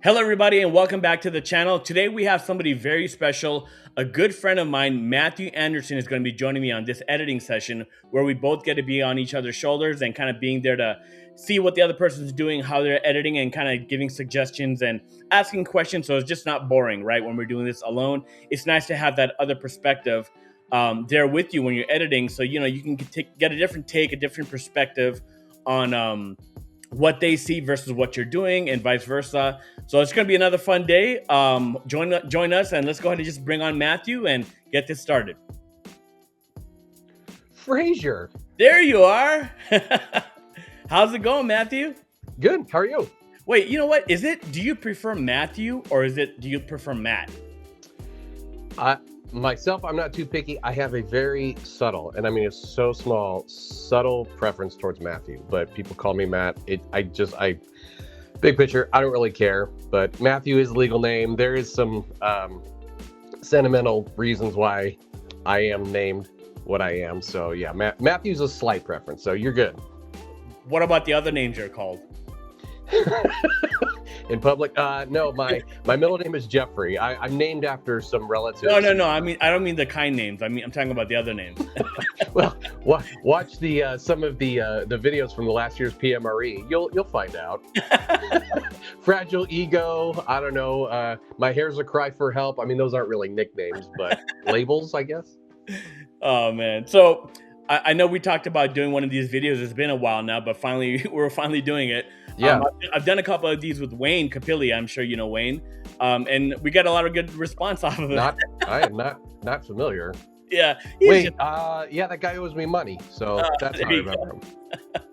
Hello, everybody, and welcome back to the channel. Today, we have somebody very special. A good friend of mine, Matthew Anderson, is going to be joining me on this editing session where we both get to be on each other's shoulders and kind of being there to see what the other person's doing, how they're editing, and kind of giving suggestions and asking questions. So it's just not boring, right? When we're doing this alone, it's nice to have that other perspective there with you when you're editing. So, you can get a different take, a different perspective on what they see versus what you're doing and vice versa. So it's going to be another fun day. Join us and let's go ahead and just bring on Matthew and get this started. Fraser. There you are. How's it going, Matthew? Good. How are you? Wait, you know what? Do you prefer Matthew or do you prefer Matt? Myself, I'm not too picky. I have a very subtle, and I mean, it's so small, subtle preference towards Matthew, but people call me Matt. Big picture, I don't really care, but Matthew is the legal name. There is some sentimental reasons why I am named what I am. So yeah, Matthew's a slight preference, so you're good. What about the other names you're called? In public? No, my middle name is Jeffrey. I'm named after some relatives. No. I don't mean the kind names. I'm talking about the other names. Well, watch some of the videos from the last year's PMRE. You'll find out. Fragile ego. I don't know. My hair's a cry for help. I mean, those aren't really nicknames, but labels, I guess. Oh man. So I know we talked about doing one of these videos. It's been a while now, but we're finally doing it. Yeah. I've done a couple of these with Wayne Capilli. I'm sure you know Wayne. And we got a lot of good response off of it. I am not familiar. Yeah. Wait, that guy owes me money. So that's how I remember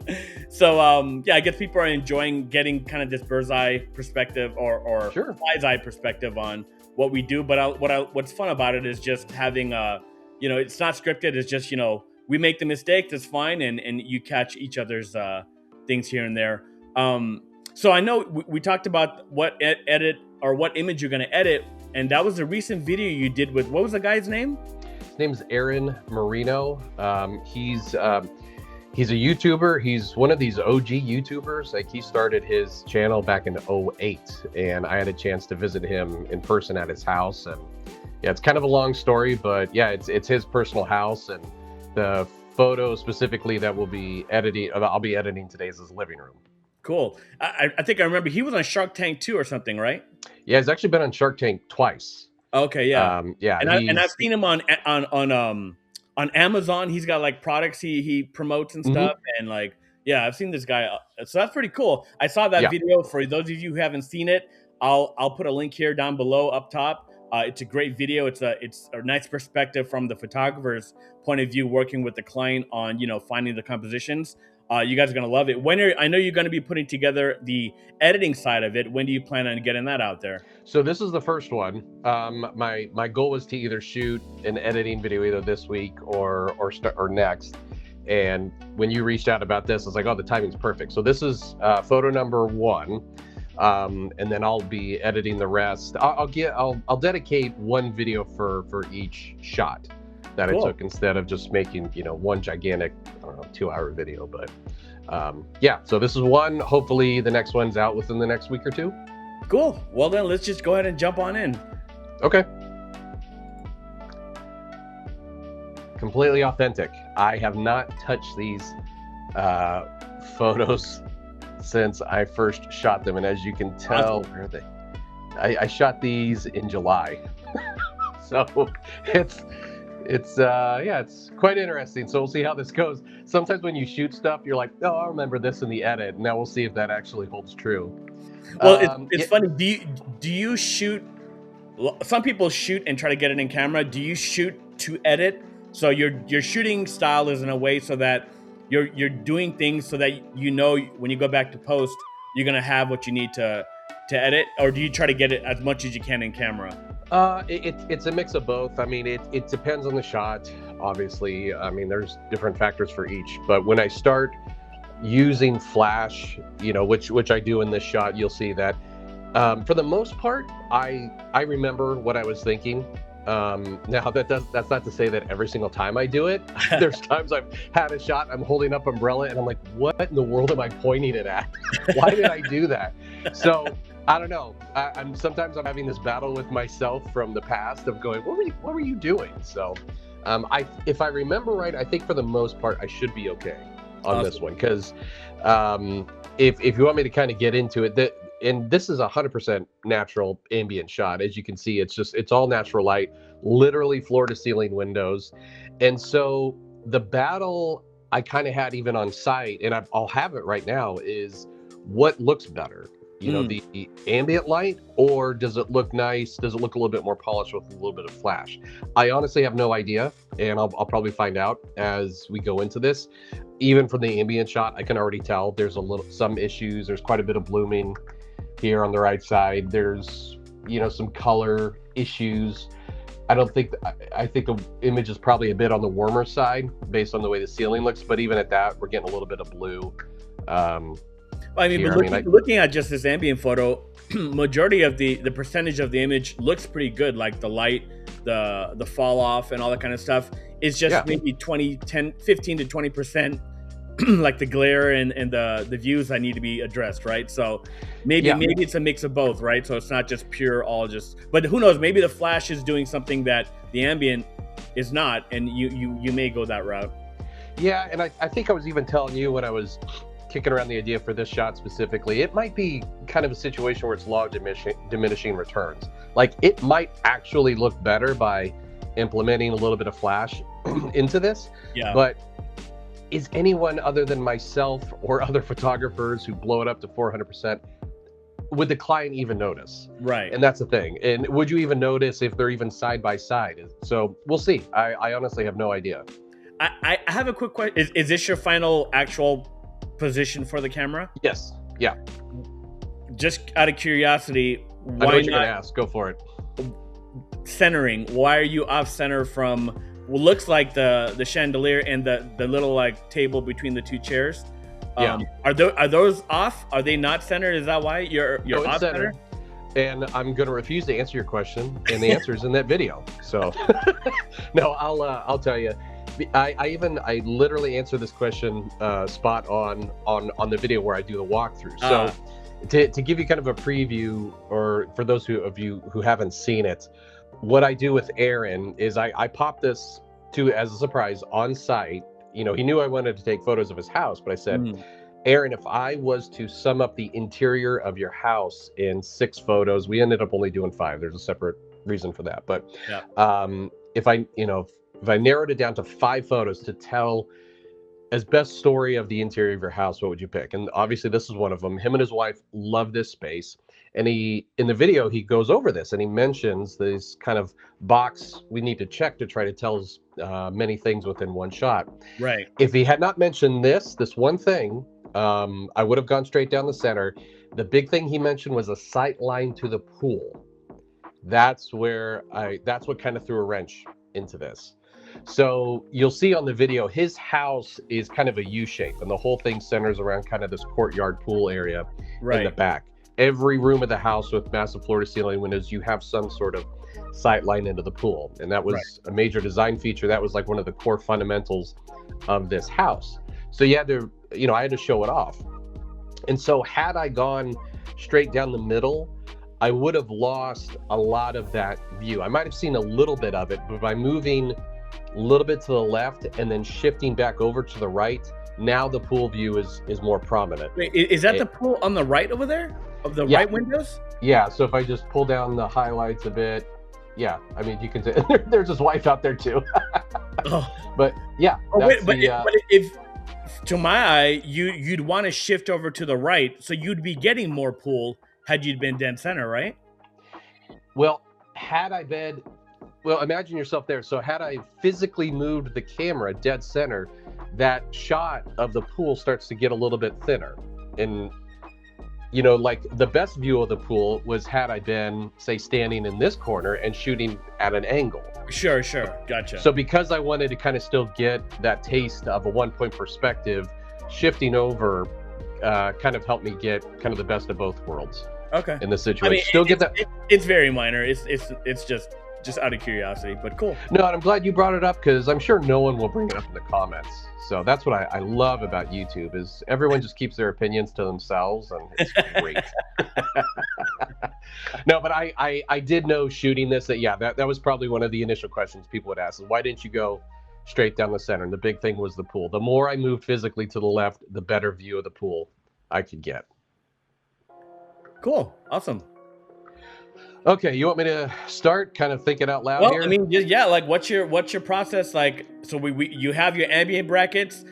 him. So, I guess people are enjoying getting kind of this bird's eye perspective or Sure. fly's eye perspective on what we do. But what's fun about it is just having, it's not scripted. It's just, we make the mistakes. It's fine. And you catch each other's things here and there. So I know we talked about what edit or what image you're going to edit. And that was a recent video you did with, what was the guy's name? His name's Aaron Marino. He's a YouTuber. He's one of these OG YouTubers. Like, he started his channel back in 2008, and I had a chance to visit him in person at his house. And yeah, it's kind of a long story, but yeah, it's his personal house, and the photo specifically that I'll be editing today is his living room. Cool. I think I remember he was on Shark Tank 2 or something, right? Yeah, he's actually been on Shark Tank twice. Okay, yeah. And I've seen him on Amazon. He's got like products he promotes and stuff. And like, yeah, I've seen this guy. So that's pretty cool. I saw that video. For those of you who haven't seen it, I'll put a link here down below up top. It's a great video. It's a nice perspective from the photographer's point of view, working with the client on, finding the compositions. You guys are going to love it. I know you're going to be putting together the editing side of it. When do you plan on getting that out there? So this is the first one. My goal was to either shoot an editing video either this week or next. And when you reached out about this, I was like, oh, the timing's perfect. So this is photo number 1. And then I'll be editing the rest. I'll dedicate one video for each shot that cool. I took, instead of just making, one gigantic, 2-hour video. But so this is one. Hopefully the next one's out within the next week or two. Cool. Well, then let's just go ahead and jump on in. Okay. Completely authentic. I have not touched these photos since I first shot them, and as you can tell, where are they? I shot these in July. So it's quite interesting. So we'll see how this goes. Sometimes when you shoot stuff, you're like, oh, I remember this in the edit. Now we'll see if that actually holds true. Well, it's funny. Do you shoot? Some people shoot and try to get it in camera. Do you shoot to edit? So your shooting style is in a way so that you're doing things so that when you go back to post, you're gonna have what you need to edit, or do you try to get it as much as you can in camera? It's a mix of both. I mean, it depends on the shot, obviously. I mean, there's different factors for each. But when I start using flash, which I do in this shot, you'll see that for the most part, I remember what I was thinking. Now that's not to say that every single time I do it. There's times I've had a shot, I'm holding up umbrella and I'm like, what in the world am I pointing it at? Why did I do that? So I don't know. I'm having this battle with myself from the past of going, what were you doing? So, if I remember right, I think for the most part I should be okay on this one, because if you want me to kind of get into it, and this is 100% natural ambient shot. As you can see, it's all natural light, literally floor to ceiling windows. And so the battle I kind of had even on site, and I'll have it right now, is what looks better, the ambient light, or does it look nice? Does it look a little bit more polished with a little bit of flash? I honestly have no idea, and I'll probably find out as we go into this. Even from the ambient shot, I can already tell there's some issues. There's quite a bit of blooming here on the right side. There's some color issues. I think the image is probably a bit on the warmer side based on the way the ceiling looks, but even at that, we're getting a little bit of blue. Looking at just this ambient photo, majority of the percentage of the image looks pretty good, like the light, the fall off and all that kind of stuff. It's just maybe 15 to 20% like the glare and the views that need to be addressed, right? So maybe it's a mix of both, right? So it's not just pure but who knows, maybe the flash is doing something that the ambient is not, and you may go that route. Yeah, and I think I was even telling you when I was kicking around the idea for this shot specifically, it might be kind of a situation where it's law of diminishing returns. Like, it might actually look better by implementing a little bit of flash into this. Yeah. But is anyone other than myself or other photographers who blow it up to 400%, would the client even notice? Right. And that's the thing. And would you even notice if they're even side by side? So we'll see. I honestly have no idea. I have a quick question. Is this your final actual position for the camera? Yes. Yeah. Just out of curiosity, why I know what you're gonna ask. Go for it. Centering. Why are you off center from what looks like the chandelier and the little like table between the two chairs? Are those off? Are they not centered? Is that why you're off center? And I'm going to refuse to answer your question, and the answer is in that video. So no, I'll tell you. I literally answer this question spot on the video where I do the walkthrough. So to give you kind of a preview, or for those of you who haven't seen it, what I do with Aaron is I pop this as a surprise on site. He knew I wanted to take photos of his house, but I said, Aaron, if I was to sum up the interior of your house in 6 photos, we ended up only doing 5. There's a separate reason for that. But if I narrowed it down to 5 photos to tell as best story of the interior of your house, what would you pick? And obviously this is one of them. Him and his wife love this space. And in the video, he goes over this and he mentions this kind of box we need to check to try to tell us many things within one shot. Right. If he had not mentioned this one thing, I would have gone straight down the center. The big thing he mentioned was a sight line to the pool. That's what kind of threw a wrench into this. So you'll see on the video, his house is kind of a U shape, and the whole thing centers around kind of this courtyard pool area in the back. Every room of the house with massive floor to ceiling windows, you have some sort of sight line into the pool. And that was a major design feature. That was like one of the core fundamentals of this house. So I had to show it off. And so had I gone straight down the middle, I would have lost a lot of that view. I might have seen a little bit of it, but by moving a little bit to the left and then shifting back over to the right, now the pool view is more prominent. Wait, is that the pool on the right over there? Of the right windows? Yeah, so if I just pull down the highlights a bit, I mean, you can see there's his wife out there too. But if to my eye, you'd want to shift over to the right, so you'd be getting more pool had you been dead center, right? Well, imagine yourself there. So had I physically moved the camera dead center, that shot of the pool starts to get a little bit thinner. And like the best view of the pool was had I been, say, standing in this corner and shooting at an angle. Sure. Gotcha. So because I wanted to kind of still get that taste of a 1-point perspective, shifting over kind of helped me get kind of the best of both worlds. Okay. In this situation. I mean, still get that. It's very minor. It's just Just out of curiosity, but cool. No, and I'm glad you brought it up because I'm sure no one will bring it up in the comments. So that's what I love about YouTube is everyone just keeps their opinions to themselves, and it's great. No, but I did know shooting this that was probably one of the initial questions people would ask is why didn't you go straight down the center? And the big thing was the pool. The more I moved physically to the left, the better view of the pool I could get. Cool. Awesome. Okay, you want me to start kind of thinking out loud here? I mean, yeah, like what's your process like? So you have your ambient brackets.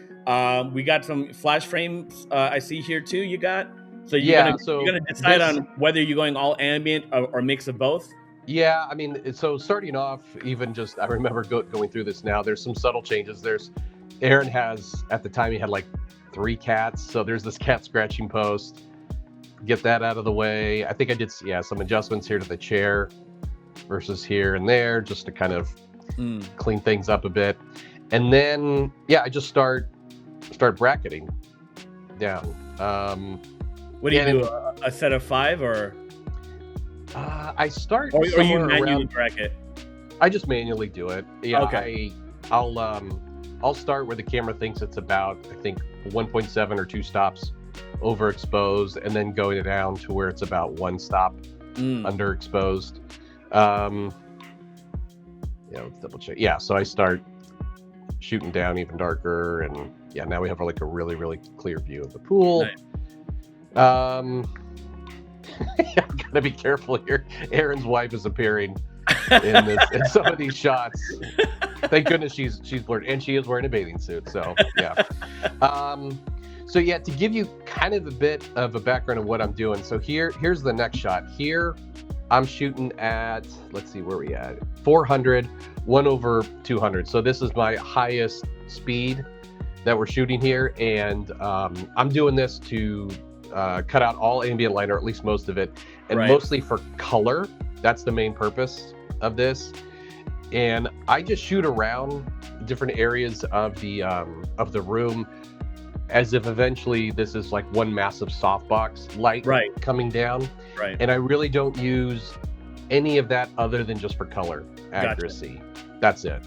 We got some flash frames I see here too. You got you're gonna decide on whether you're going all ambient or mix of both. Yeah, I mean, so starting off, even just I remember going through this now. There's some subtle changes. Aaron has at the time he had like 3 cats, so there's this cat scratching post. Get that out of the way. I think I did some adjustments here to the chair versus here and there just to kind of clean things up a bit. And then I just start bracketing down. What do you do? A set of 5 or? I start. Or you manually bracket? I just manually do it. Yeah. Okay. I'll start where the camera thinks it's about. I think 1.7 or 2 stops overexposed, and then going down to where it's about 1 stop underexposed. Let's double check. Yeah. So I start shooting down even darker, and now we have like a really, really clear view of the pool. Nice. I'm gotta be careful here. Aaron's wife is appearing in some of these shots. Thank goodness she's blurred, and she is wearing a bathing suit. So to give you kind of a bit of a background of what I'm doing. So here's the next shot. Here I'm shooting at, let's see where we at, 400, 1/200. So this is my highest speed that we're shooting here, and I'm doing this to cut out all ambient light, or at least most of it, and mostly for color. That's the main purpose of this. And I just shoot around different areas of the room as if eventually this is like one massive softbox light coming down. Right. And I really don't use any of that other than just for color accuracy. Gotcha. That's it.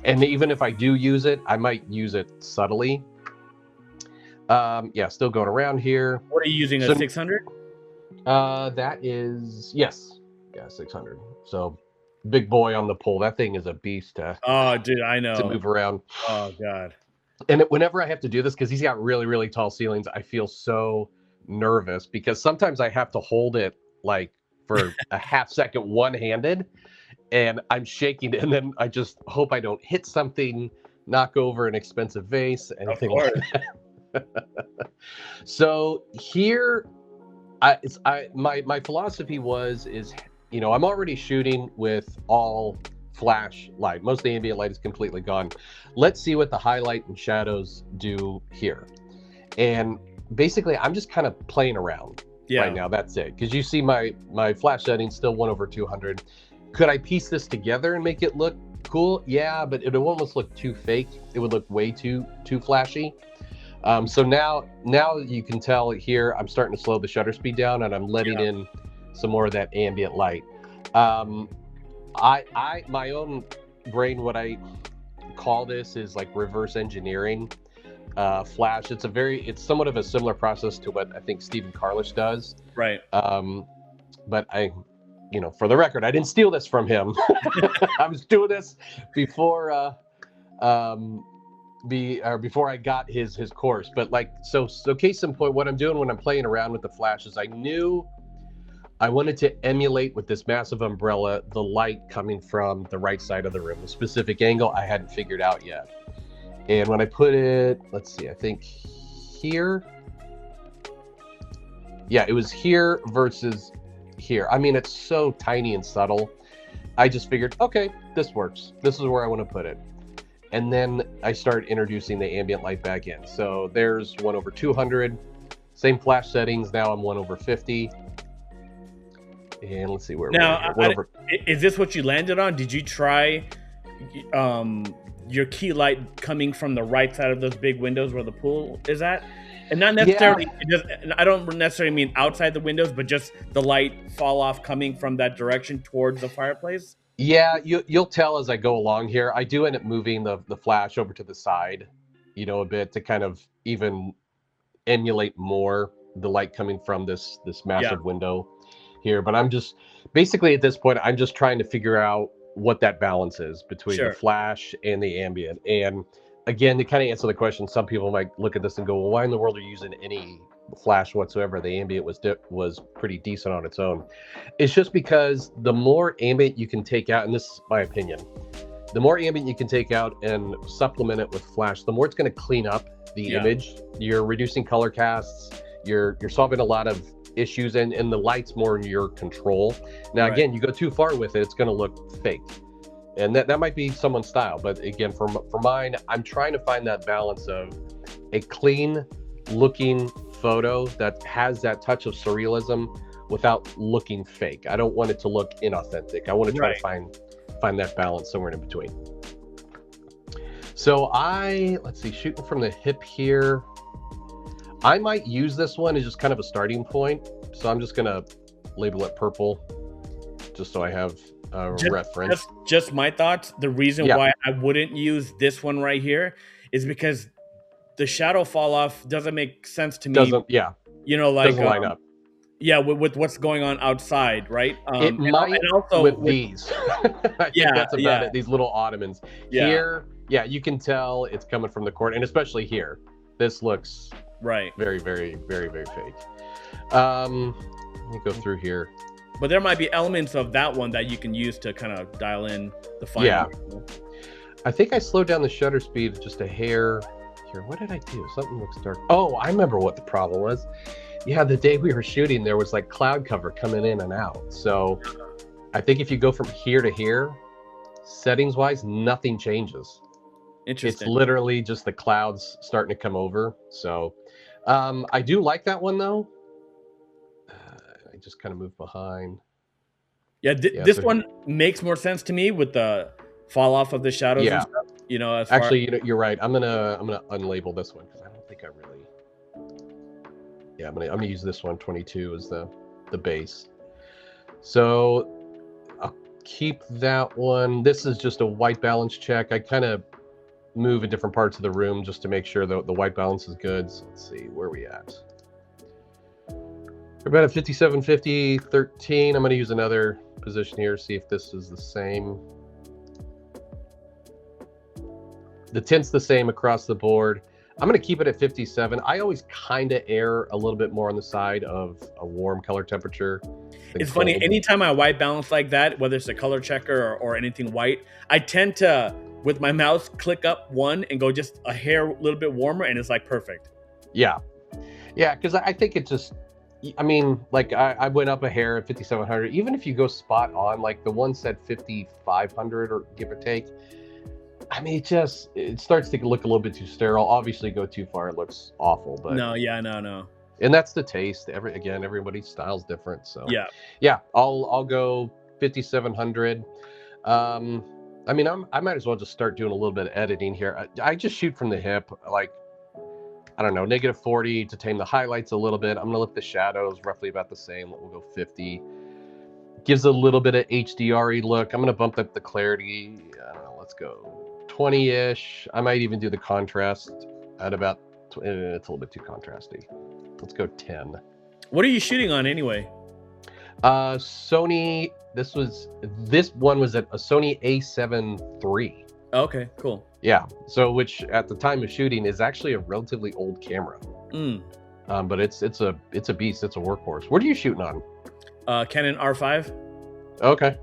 And even if I do use it, I might use it subtly. Still going around here. What are you using, a 600? That is, yes. Yeah, 600. So big boy on the pole. That thing is a beast oh, dude, I know. to move around. Oh, God. And whenever I have to do this, because he's got really, really tall ceilings, I feel so nervous because sometimes I have to hold it like for a half second one-handed, and I'm shaking, and then I just hope I don't hit something, knock over an expensive vase, anything like that. So here, my philosophy is I'm already shooting with all flash light. Most of the ambient light is completely gone. Let's see what the highlight and shadows do here. And basically, I'm just kind of playing around right now. That's it. Because you see my flash setting still 1/200. Could I piece this together and make it look cool? Yeah, but it would almost look too fake. It would look way too flashy. So now you can tell here, I'm starting to slow the shutter speed down, and I'm letting in some more of that ambient light. My own brain, what I call this is like reverse engineering flash. It's somewhat of a similar process to what I think Stephen Carlish does. Right. But for the record, I didn't steal this from him. I was doing this before before I got his course. But so case in point, what I'm doing when I'm playing around with the flash is I knew I wanted to emulate with this massive umbrella the light coming from the right side of the room, a specific angle I hadn't figured out yet. And when I put it, let's see, I think here. Yeah, it was here versus here. I mean, it's so tiny and subtle. I just figured, okay, this works. This is where I want to put it. And then I start introducing the ambient light back in. So there's 1/200, same flash settings. Now I'm 1/50. And let's see where we're at. Is this what you landed on? Did you try your key light coming from the right side of those big windows where the pool is at? And not necessarily, I don't necessarily mean outside the windows, but just the light fall off coming from that direction towards the fireplace? Yeah, you'll tell as I go along here. I do end up moving the flash over to the side, a bit to kind of even emulate more the light coming from this Yeah, massive window here. But I'm just basically at this point, I'm just trying to figure out what that balance is between the sure. flash and the ambient. And again, to kind of answer the question, some people might look at this and go, "Well, why in the world are you using any flash whatsoever? The ambient was pretty decent on its own." It's just because the more ambient you can take out, and this is my opinion, the more ambient you can take out and supplement it with flash, the more it's going to clean up the Yeah, image. You're reducing color casts. You're solving a lot of issues, and the light's more in your control. Now, right. again, you go too far with it, it's going to look fake, and that might be someone's style. But again, for mine, I'm trying to find that balance of a clean looking photo that has that touch of surrealism without looking fake. I don't want it to look inauthentic. I want to try Right. to find that balance somewhere in between. So let's see, shooting from the hip here. I might use this one as just kind of a starting point. So I'm just gonna label it purple, just so I have a reference. Just my thoughts. The reason Yeah, why I wouldn't use this one right here is because the shadow fall off doesn't make sense to me. doesn't yeah Like doesn't line up. yeah, with what's going on outside, right? It And might also with with these. I think yeah, that's about yeah, it. These little ottomans yeah, here. Yeah, you can tell it's coming from the corner, and especially here. This looks right. very, very, very, very fake. Let me go through here. But there might be elements of that one that you can use to kind of dial in the fine. Yeah, I think I slowed down the shutter speed just a hair here. What did I do? Something looks dark. Oh, I remember what the problem was. Yeah, the day we were shooting, there was like cloud cover coming in and out. So I think if you go from here to here, settings wise, nothing changes. It's Interesting. literally just the clouds starting to come over. So I do like that one though. I just kind of moved behind. Yeah, Yeah, this so one makes more sense to me with the fall off of the shadows and yeah, stuff. As far actually, you're right. I'm gonna unlabel this one because I don't think I really. Yeah, I'm gonna use this one 22 as the base. So I'll keep that one. This is just a white balance check. I kind of move in different parts of the room just to make sure the white balance is good. So let's see, where are we at? We're about at 5750, 13. I'm going to use another position here, see if this is the same. The tint's the same across the board. I'm going to keep it at 57. I always kind of err a little bit more on the side of a warm color temperature. It's funny, anytime I white balance like that, whether it's a color checker or anything white, I tend to, with my mouse, click up one and go just a hair a little bit warmer, and it's like perfect. Yeah. Yeah, because I think it just, I mean, like I went up a hair at 5700. Even if you go spot on, like the one said 5500 or give or take, I mean, it starts to look a little bit too sterile. Obviously, go too far, it looks awful. But No, yeah, no. and that's the taste. Everybody's style's different. So Yeah. I'll go 5700. I mean, I might as well just start doing a little bit of editing here. I just shoot from the hip, like I don't know, -40 to tame the highlights a little bit. I'm gonna lift the shadows roughly about the same. We'll go 50. Gives a little bit of HDR-y look. I'm gonna bump up the clarity. I don't know, let's go 20-ish. I might even do the contrast at about. It's a little bit too contrasty. Let's go 10. What are you shooting on anyway? Sony. This one was at a Sony A7 III. Okay, cool. Yeah. So which at the time of shooting is actually a relatively old camera. But it's a beast. It's a workhorse. What are you shooting on? Canon R5. Okay.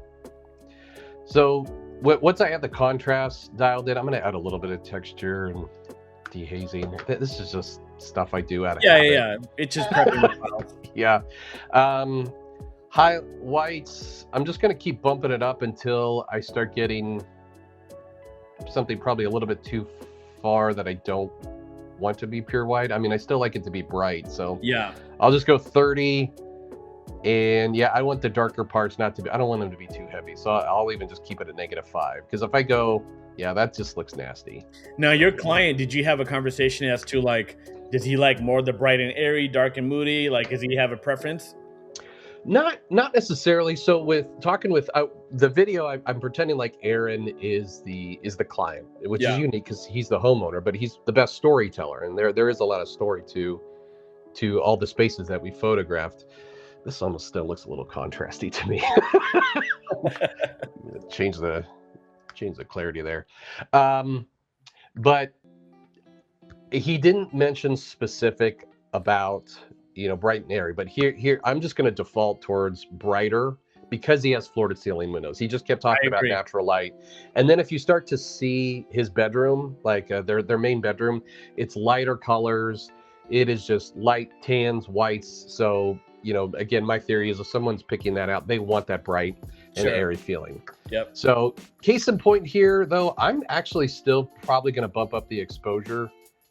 So once I have the contrast dialed in, I'm going to add a little bit of texture and dehazing. This is just stuff I do out of habit. Yeah. It's just prepping the files. Yeah. High whites, I'm just going to keep bumping it up until I start getting something probably a little bit too far that I don't want to be pure white. I mean, I still like it to be bright. So Yeah. I'll just go 30. And yeah, I want the darker parts not to be, I don't want them to be too heavy. So I'll even just keep it at -5. Because if I go, yeah, that just looks nasty. Now, your client, did you have a conversation as to like, does he like more the bright and airy, dark and moody? Like, does he have a preference? Not necessarily. So with talking with the video, I'm pretending like Aaron is the client, which is Yeah. unique because he's the homeowner, but he's the best storyteller, and there is a lot of story to all the spaces that we photographed. This almost still looks a little contrasty to me. change the clarity there, but he didn't mention specific about bright and airy, but here I'm just going to default towards brighter because he has floor to ceiling windows. He just kept talking about natural light, and then if you start to see his bedroom, like their main bedroom, it's lighter colors. It is just light tans, whites. So again, my theory is if someone's picking that out, they want that bright and airy feeling. Yep. So case in point here, though, I'm actually still probably going to bump up the exposure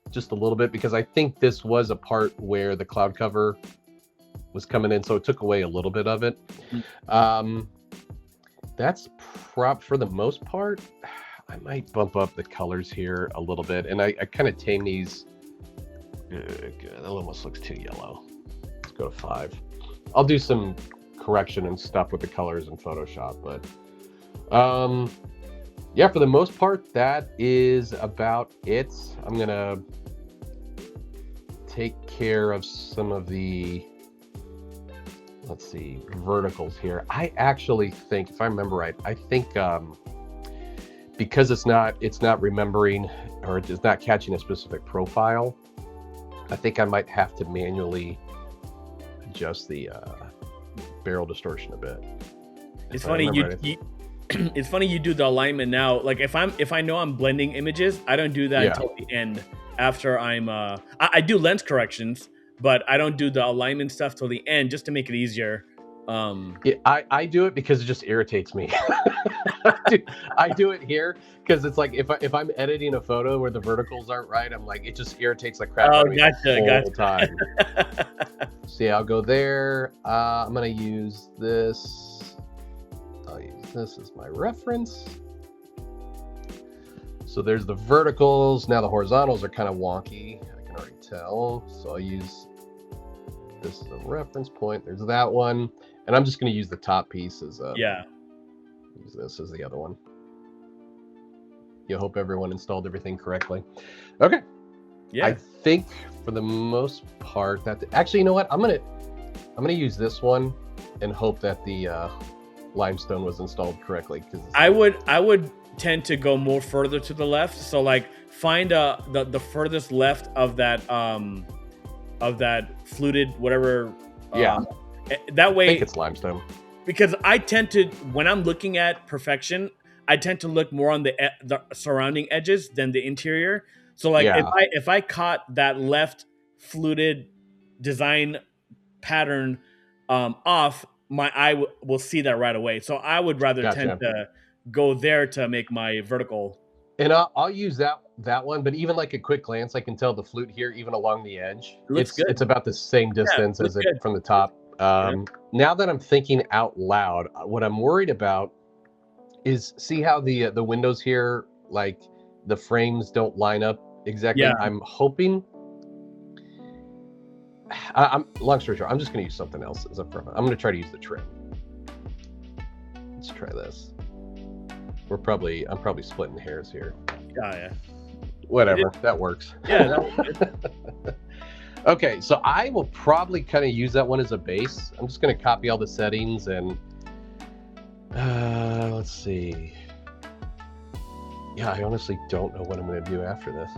just a little bit because I think this was a part where the cloud cover was coming in, so it took away a little bit of it. That's for the most part. I might bump up the colors here a little bit, and I kind of tame these. That almost looks too yellow. Let's go to 5. I'll do some correction and stuff with the colors in Photoshop, but yeah, for the most part, that is about it. I'm gonna take care of some of the, let's see, verticals here. I actually think, if I remember right, I think because it's not remembering, or it's not catching a specific profile, I think I might have to manually adjust the barrel distortion a bit. It's funny it's funny you do the alignment now. Like if I know I'm blending images, I don't do that until the end. After I do lens corrections, but I don't do the alignment stuff till the end just to make it easier. I do it because it just irritates me. I do it here because it's like if I'm editing a photo where the verticals aren't right, I'm like, it just irritates the crap out of me the whole time. So yeah, I'll go there. I'm gonna use this. I'll use this as my reference. So there's the verticals. Now the horizontals are kind of wonky. I can already tell. So I'll use this as a reference point. There's that one. And I'm just going to use the top piece as use this as the other one. You hope everyone installed everything correctly. Okay. Yeah. I think for the most part that actually, you know what? I'm going to use this one and hope that the limestone was installed correctly, because I would tend to go more further to the left. So like find the furthest left of that fluted whatever. That way, I think it's limestone. Because I tend to, when I'm looking at perfection, I tend to look more on the surrounding edges than the interior. So like if I caught that left fluted design pattern off, my eye will see that right away. So I would rather tend to go there to make my vertical. And I'll use that one, but even like a quick glance, I can tell the flute here, even along the edge. It's about the same distance as it from the top. Now that I'm thinking out loud, what I'm worried about is, see how the windows here, like the frames don't line up exactly. I'm hoping. Long story short, I'm just going to use something else as a front. I'm going to try to use the trim. Let's try this. I'm probably splitting hairs here. Yeah. Whatever, that works. Yeah, that was good. Okay, so I will probably kind of use that one as a base. I'm just going to copy all the settings and let's see. Yeah, I honestly don't know what I'm going to do after this.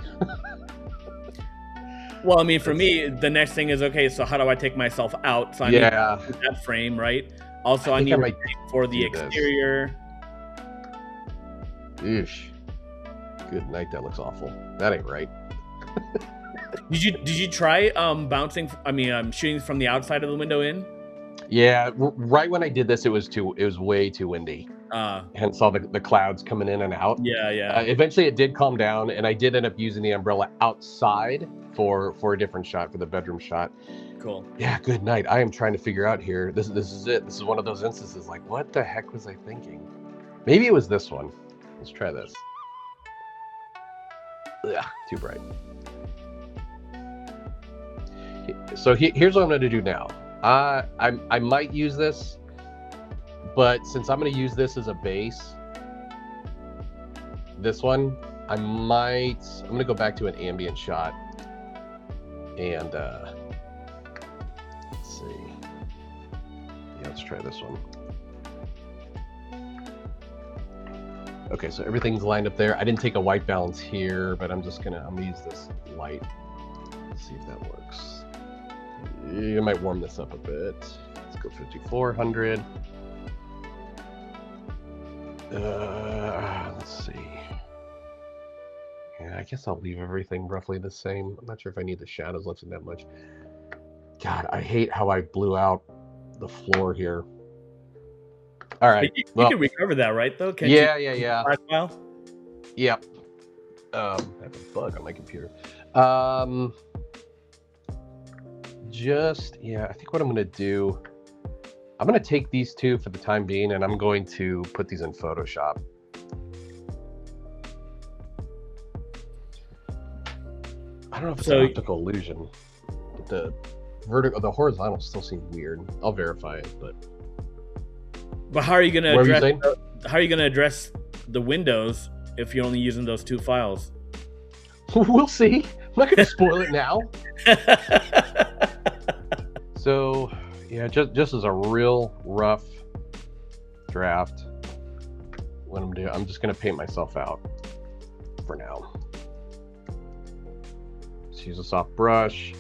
Well, I mean, for me, the next thing is, okay, so how do I take myself out? So I need that frame, right? Also, I need to for the exterior. Eesh. Good night, that looks awful. That ain't right. Did you try shooting from the outside of the window in? Yeah, right when I did this, it was way too windy. Hence all the clouds coming in and out. Yeah. Eventually it did calm down, and I did end up using the umbrella outside for a different shot, for the bedroom shot. Cool. Yeah, good night. I am trying to figure out here. This is it. This is one of those instances like, what the heck was I thinking? Maybe it was this one. Let's try this. Ugh, too bright. So here's what I'm going to do now. I might use this, but since I'm going to use this as a base, this one, I'm going to go back to an ambient shot and let's see. Yeah, let's try this one. Okay, so everything's lined up there. I didn't take a white balance here, but I'm gonna use this light. Let's see if that works. You might warm this up a bit. Let's go 5400. Let's see. Yeah, I guess I'll leave everything roughly the same. I'm not sure if I need the shadows lifted that much. God, I hate how I blew out the floor here. All right. You can recover that, right? Though. Yeah. File? Yep. I have a bug on my computer. I think what I'm gonna do, I'm gonna take these two for the time being, and I'm going to put these in Photoshop. I don't know if it's an optical illusion, but the horizontal still seems weird. I'll verify it, but how are you gonna address the windows if you're only using those two files? We'll see. I'm not gonna spoil it now. So, yeah, just as a real rough draft, what I'm doing, I'm just gonna paint myself out for now. Let's use a soft brush.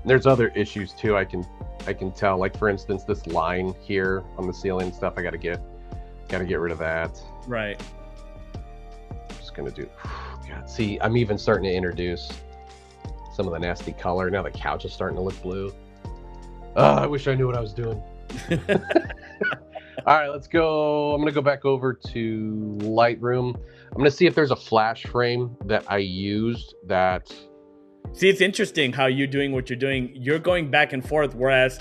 There's other issues too. I can tell, like for instance, this line here on the ceiling stuff. I gotta get rid of that. Right. I'm just gonna do. God, see, I'm even starting to introduce some of the nasty color. Now the couch is starting to look blue. I wish I knew what I was doing. All right, let's go. I'm gonna go back over to Lightroom. I'm gonna see if there's a flash frame that I used that. See, it's interesting how you're doing what you're doing. You're going back and forth, whereas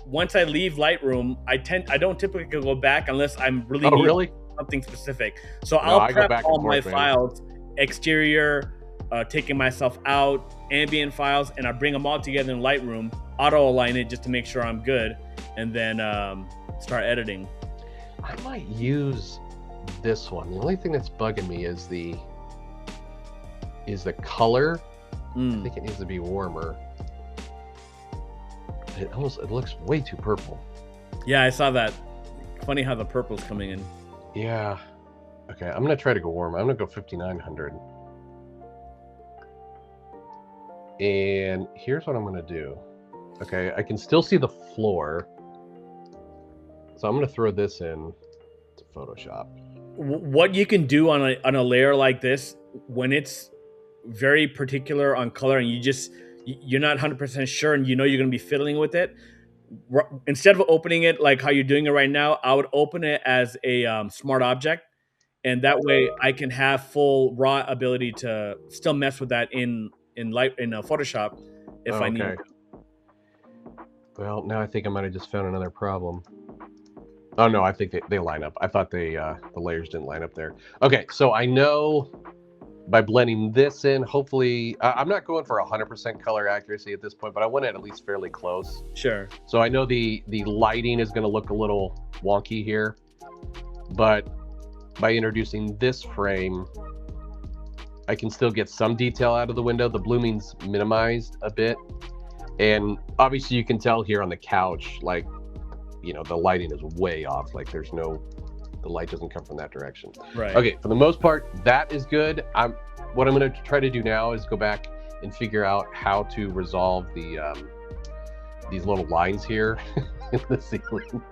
once I leave Lightroom, I don't typically go back unless I'm really something specific. So I'll prep all my files, exterior, taking myself out, ambient files, and I bring them all together in Lightroom, auto align it just to make sure I'm good, and then start editing. I might use this one. The only thing that's bugging me is the color. I think it needs to be warmer. It looks way too purple. Yeah, I saw that. Funny how the purple's coming in. Yeah. Okay, I'm gonna try to go warmer. I'm gonna go 5900. And here's what I'm gonna do. Okay, I can still see the floor, so I'm gonna throw this in to Photoshop. What you can do on a layer like this, when it's very particular on color and you're not 100% sure and you know you're going to be fiddling with it, instead of opening it like how you're doing it right now, I would open it as a smart object, and that way I can have full raw ability to still mess with that in Photoshop if I need to. Well, now I think I might have just found another problem. Oh no, I think they line up. I thought the layers didn't line up there. Okay, so I know by blending this in, hopefully, I'm not going for 100% color accuracy at this point, but I want it at least fairly close. Sure. So I know the lighting is going to look a little wonky here, but by introducing this frame, I can still get some detail out of the window. The blooming's minimized a bit, and obviously you can tell here on the couch, like, you know, the lighting is way off. Like the light doesn't come from that direction. Right. Okay, for the most part, that is good. What I'm going to try to do now is go back and figure out how to resolve these little lines here in the ceiling.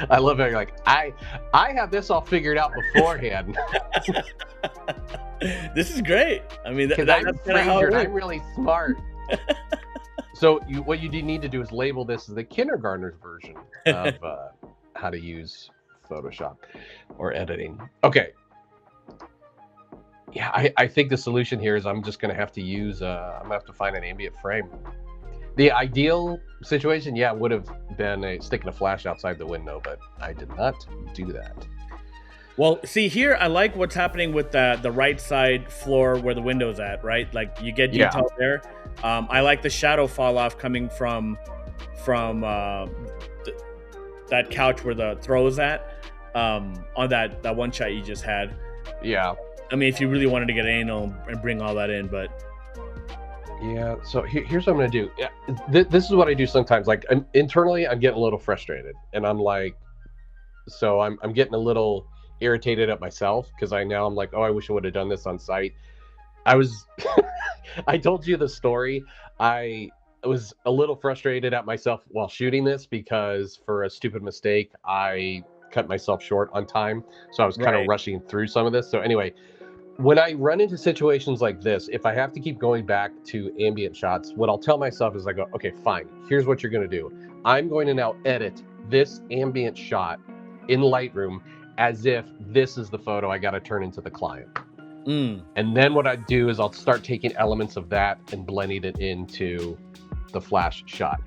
I love it. Like I have this all figured out beforehand. This is great. I mean, because I'm Fraser, I'm really smart. So what you need to do is label this as the kindergartner's version of how to use Photoshop or editing. Okay. Yeah, I think the solution here is I'm just going to have to use, I'm going to have to find an ambient frame. The ideal situation, yeah, would have been sticking a flash outside the window, but I did not do that. Well, see here, I like what's happening with the right side floor where the window's at, right? Like you get Yeah, detail there. I like the shadow fall off coming from th- that couch where the throw's at, on that one shot you just had. yeah. I mean, if you really wanted to get anal and bring all that in, but Yeah, so here's what I'm gonna do. Yeah, this is what I do sometimes. Like internally, I'm getting a little frustrated, and I'm like, so I'm getting a little irritated at myself because I'm like, oh, I wish I would have done this on site. I was, I told you the story. I was a little frustrated at myself while shooting this because for a stupid mistake, I cut myself short on time. So I was kind of right, rushing through some of this. So anyway, when I run into situations like this, if I have to keep going back to ambient shots, what I'll tell myself is I go, okay, fine. Here's what you're going to do. I'm going to now edit this ambient shot in Lightroom as if this is the photo I got to turn into the client. mm, And then what I do is I'll start taking elements of that and blending it into the flash shot.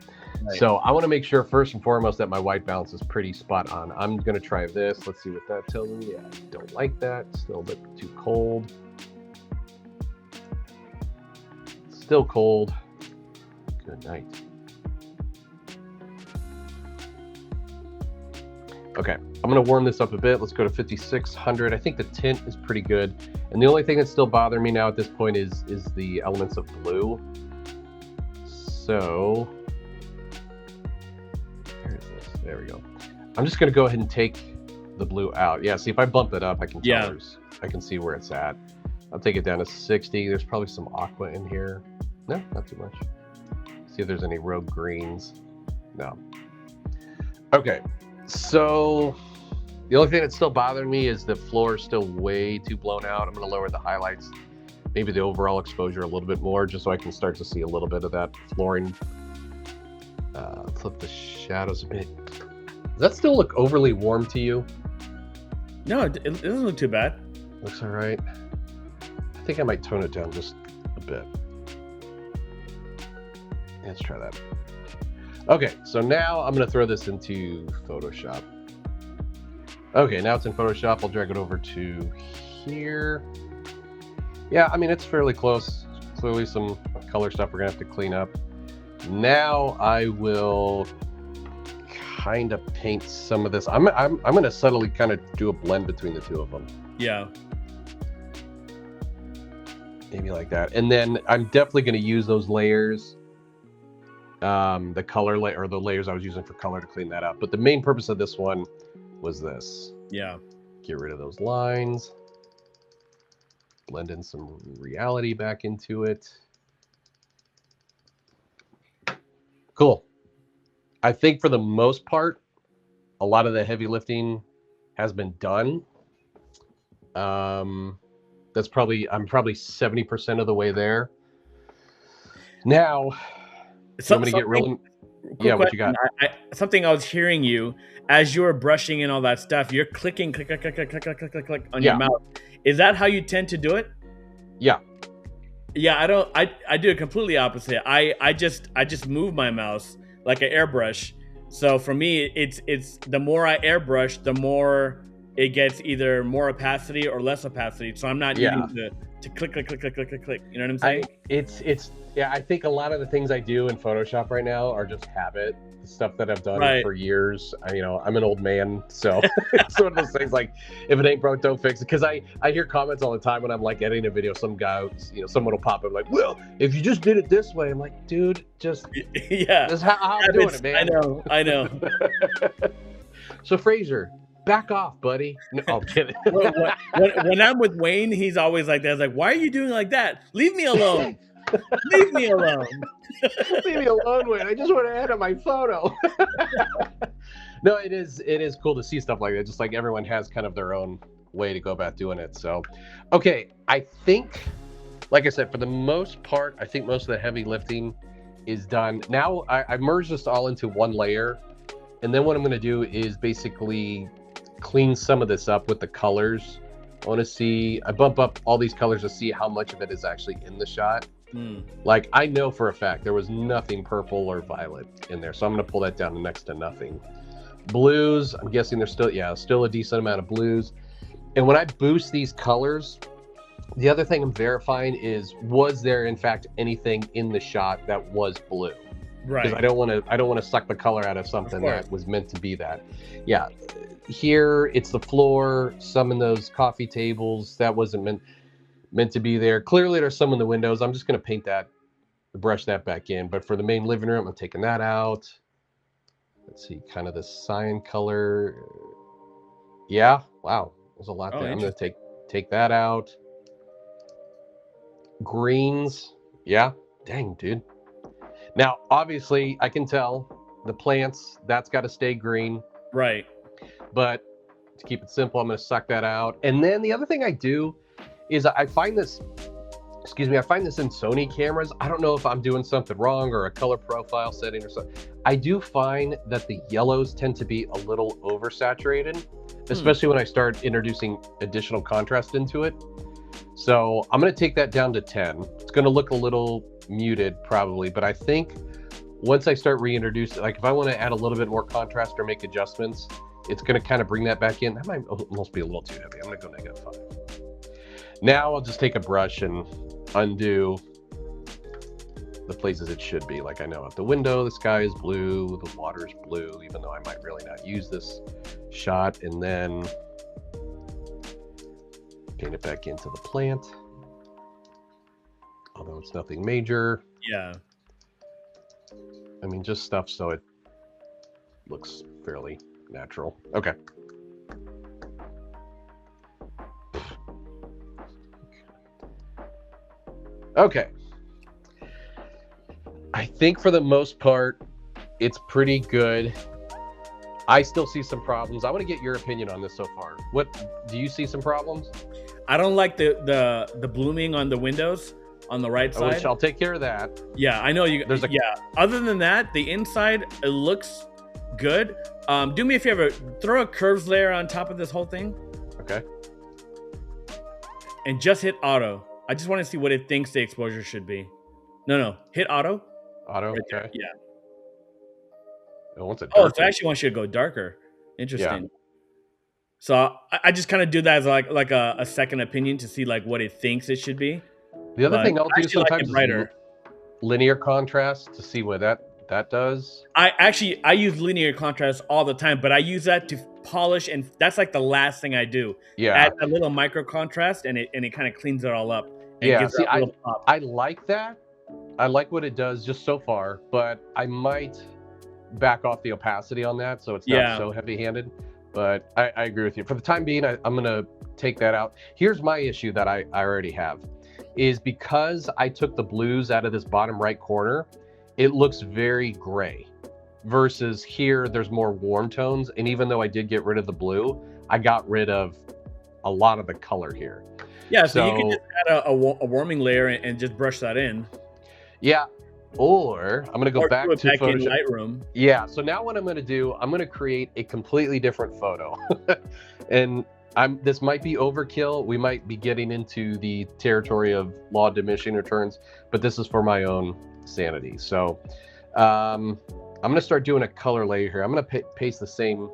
right. So I want to make sure first and foremost that my white balance is pretty spot on. I'm going to try this. Let's see what that tells me. Yeah, I don't like that. Still a bit too cold. Still cold. Good night. Okay, I'm going to warm this up a bit. Let's go to 5600. I think the tint is pretty good. And the only thing that's still bothering me now at this point is the elements of blue. So there we go. I'm just going to go ahead and take the blue out. Yeah, see, if I bump it up, I can tell I can see where it's at. I'll take it down to 60. There's probably some aqua in here. No, not too much. See if there's any rogue greens. No. Okay, so the only thing that's still bothering me is the floor is still way too blown out. I'm going to lower the highlights, maybe the overall exposure a little bit more, just so I can start to see a little bit of that flooring. Flip the shadows a bit. Does that still look overly warm to you? No, it doesn't look too bad. Looks all right. I think I might tone it down just a bit. Let's try that. Okay, so now I'm going to throw this into Photoshop. Okay, now it's in Photoshop. I'll drag it over to here. Yeah, I mean, it's fairly close. Clearly some color stuff we're going to have to clean up. Now I will kind of paint some of this. I'm going to subtly kind of do a blend between the two of them. Yeah. Maybe like that. And then I'm definitely going to use those layers, the color layer, or the layers I was using for color to clean that up. But the main purpose of this one was this. Yeah. Get rid of those lines. Blend in some reality back into it. Cool. I think for the most part, a lot of the heavy lifting has been done. I'm probably 70% of the way there. Now, I'm going to get real. Yeah, what you got? Something I was hearing you as you were brushing in all that stuff. You're clicking, click, click, click, click, click, click, click, click on your mouth. Is that how you tend to do it? Yeah. Yeah, I don't. I do it completely opposite. I just move my mouse like an airbrush. So for me, it's the more I airbrush, the more it gets either more opacity or less opacity. So I'm not needing to click, click, click, click, click, click, click. You know what I'm saying? Yeah, I think a lot of the things I do in Photoshop right now are just habit, stuff that I've done for years. I'm an old man, so it's one of those things like, if it ain't broke, don't fix it. Because I hear comments all the time when I'm like editing a video. Some guy, someone will pop up like, well, if you just did it this way. I'm like, dude, just yeah, this is how I'm doing it, man. I know. So Fraser, back off, buddy. No, I'm kidding. when I'm with Wayne, he's always like that. It's like, why are you doing like that? Leave me alone. Leave me alone. Leave me alone, Wayne. I just want to edit my photo. No, it is cool to see stuff like that. Just like everyone has kind of their own way to go about doing it. So, okay, I think, like I said, for the most part, I think most of the heavy lifting is done. Now I merged this all into one layer. And then what I'm going to do is basically clean some of this up with the colors. I bump up all these colors to see how much of it is actually in the shot. Like, I know for a fact there was nothing purple or violet in there. So I'm going to pull that down to next to nothing. Blues, I'm guessing there's still a decent amount of blues. And when I boost these colors, the other thing I'm verifying is, was there in fact anything in the shot that was blue? Because Right. I don't want to suck the color out of something course. that was meant to be that. Yeah. Here it's the floor, some in those coffee tables that wasn't meant to be there. Clearly there's some in the windows. I'm just going to paint that, brush that back in. But for the main living room, I'm taking that out. Let's see, kind of the cyan color. Yeah, wow, there's a lot Oh, there. I'm going interesting. to take that out. Greens, yeah, dang, dude. Now, obviously, I can tell the plants, that's got to stay green. Right. But to keep it simple, I'm going to suck that out. And then the other thing I do is I find this, I find this in Sony cameras. I don't know if I'm doing something wrong or a color profile setting or something. I do find that the yellows tend to be a little oversaturated, especially when I start introducing additional contrast into it. So I'm going to take that down to 10. It's going to look a little muted probably, but I think once I start reintroducing, like if I want to add a little bit more contrast or make adjustments, it's going to kind of bring that back in. That might almost be a little too heavy. I'm going to go -5. Now I'll just take a brush and undo the places it should be. Like I know at the window, the sky is blue, the water is blue, even though I might really not use this shot. And then paint it back into the plant. Although it's nothing major. Yeah. I mean, just stuff so it looks fairly natural. Okay. Okay. I think for the most part, it's pretty good. I still see some problems. I want to get your opinion on this so far. What do you see some problems? I don't like the blooming on the windows on the right side. Which I'll take care of that. Yeah, I know you. Yeah. Other than that, the inside, it looks good. Do me a favor, throw a curves layer on top of this whole thing. Okay. And just hit auto. I just want to see what it thinks the exposure should be. No, hit auto. Auto. Right okay. there. Yeah. Oh, so it actually wants you to go darker. Interesting. Yeah. So I just kind of do that as like a second opinion to see like what it thinks it should be. The other thing I'll do sometimes is linear contrast to see what that does. I use linear contrast all the time, but I use that to polish, and that's like the last thing I do. Yeah. Add a little micro contrast, and it kind of cleans it all up. And yeah. Gives See, a little pop. I like that. I like what it does just so far, but I might back off the opacity on that so it's not so heavy-handed. But I agree with you. For the time being, I'm going to take that out. Here's my issue that I already have, is because I took the blues out of this bottom right corner, it looks very gray. Versus here, there's more warm tones. And even though I did get rid of the blue, I got rid of a lot of the color here. Yeah, so you can just add a warming layer and just brush that in. Yeah. Or I'm going to go back to Photoshop. Lightroom. Yeah. So now what I'm going to do, I'm going to create a completely different photo. And this might be overkill. We might be getting into the territory of law of diminishing returns, but this is for my own sanity. So I'm going to start doing a color layer here. I'm going to paste the same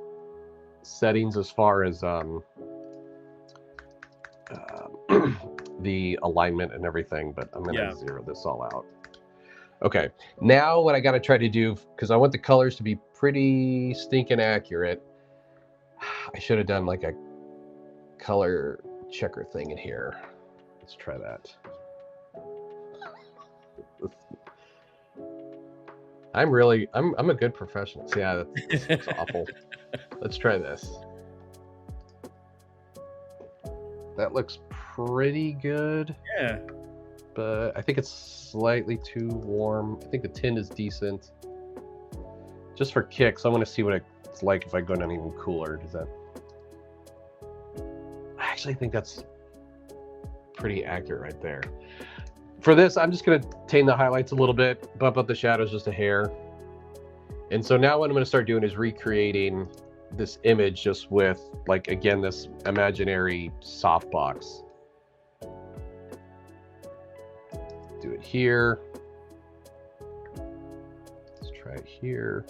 settings as far as the alignment and everything, but I'm going to zero this all out. Okay, now what I got to try to do, because I want the colors to be pretty stinking accurate, I should have done like a color checker thing in here. Let's try that. I'm a good professional. Yeah, that's awful. Let's try this. That looks pretty good. Yeah. But I think it's slightly too warm. I think the tint is decent. Just for kicks, I want to see what it's like if I go down even cooler. Does that? I actually think that's pretty accurate right there. For this, I'm just going to tame the highlights a little bit, bump up the shadows just a hair. And so now what I'm going to start doing is recreating this image just with, like, again, this imaginary softbox. Do it here. Let's try it here.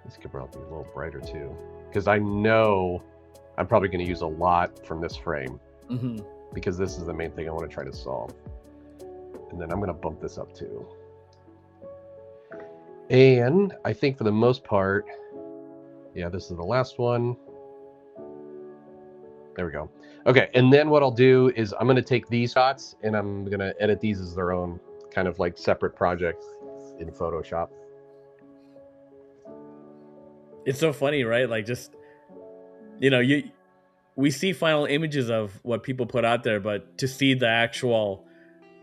Let's get probably be a little brighter too, because I know I'm probably going to use a lot from this frame, because this is the main thing I want to try to solve. And then I'm going to bump this up too. And I think for the most part, yeah, this is the last one. There we go. Okay, and then what I'll do is I'm going to take these shots and I'm going to edit these as their own kind of like separate projects in Photoshop. It's so funny, right? Like, just, we see final images of what people put out there, but to see the actual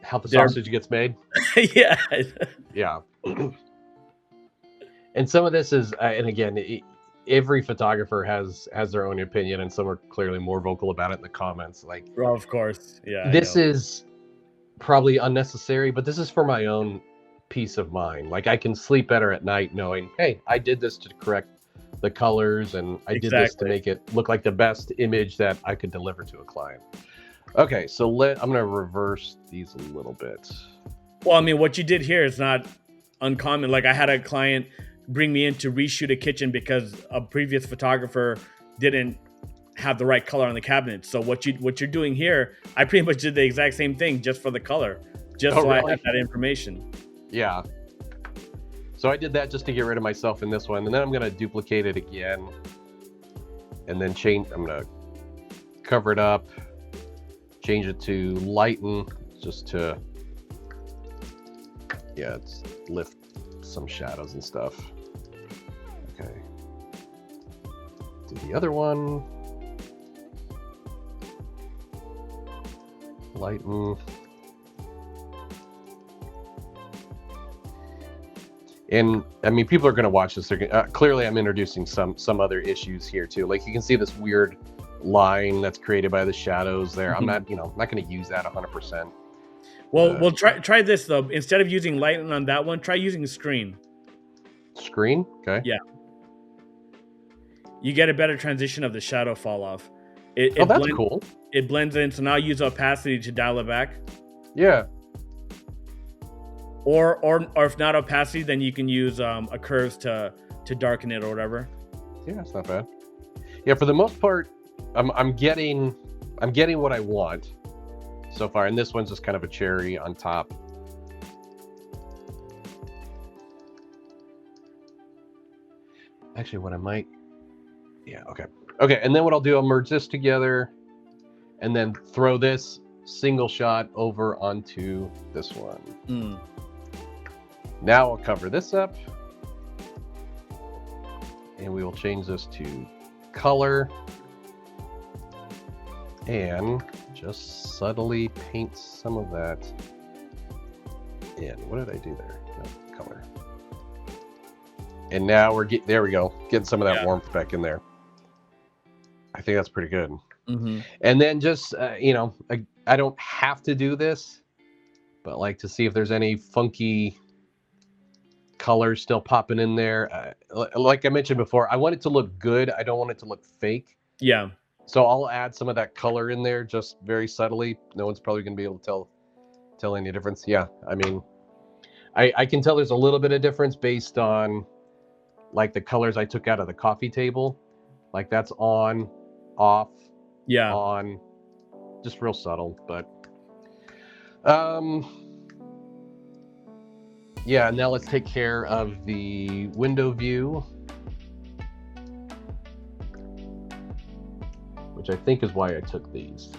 how the sausage gets made. Yeah. Yeah. And some of this is, and again, every photographer has their own opinion, and some are clearly more vocal about it in the comments. Like, well, of course, yeah. This is probably unnecessary, but this is for my own peace of mind. Like, I can sleep better at night knowing, hey, I did this to correct the colors, and I did this to make it look like the best image that I could deliver to a client. Okay, so I'm going to reverse these a little bit. Well, I mean, what you did here is not uncommon. Like, I had a client bring me in to reshoot a kitchen because a previous photographer didn't have the right color on the cabinet. So what you're doing here, I pretty much did the exact same thing just for the color, just I had that information. Yeah. So I did that just to get rid of myself in this one, and then I'm going to duplicate it again, and then I'm going to cover it up, change it to lighten, just to, lift some shadows and stuff. Okay. Do the other one. Lighten. And I mean, people are going to watch this. Clearly, I'm introducing some other issues here too. Like, you can see this weird line that's created by the shadows there. I'm not going to use that 100%. Well, try this though. Instead of using lighten on that one, try using screen. Screen? Okay. Yeah. You get a better transition of the shadow fall off. That's cool. It blends in. So now use opacity to dial it back. Yeah. Or if not opacity, then you can use a curves to darken it or whatever. Yeah, that's not bad. Yeah, for the most part, I'm getting what I want so far, and this one's just kind of a cherry on top. Actually, what I might, okay, and then what I'll do, I'll merge this together, and then throw this single shot over onto this one. Now I'll cover this up, and we will change this to color, and just subtly paint some of that in. What did I do there? No, color. And now there we go, getting some of that warmth back in there. I think that's pretty good. And then just, I don't have to do this, but like to see if there's any funky colors still popping in there. Like I mentioned before, I want it to look good. I don't want it to look fake. Yeah. So I'll add some of that color in there just very subtly. No one's probably going to be able to tell any difference. Yeah, I mean, I can tell there's a little bit of difference based on like the colors I took out of the coffee table. Like that's on, off, on, just real subtle. But yeah, now let's take care of the window view, which I think is why I took these.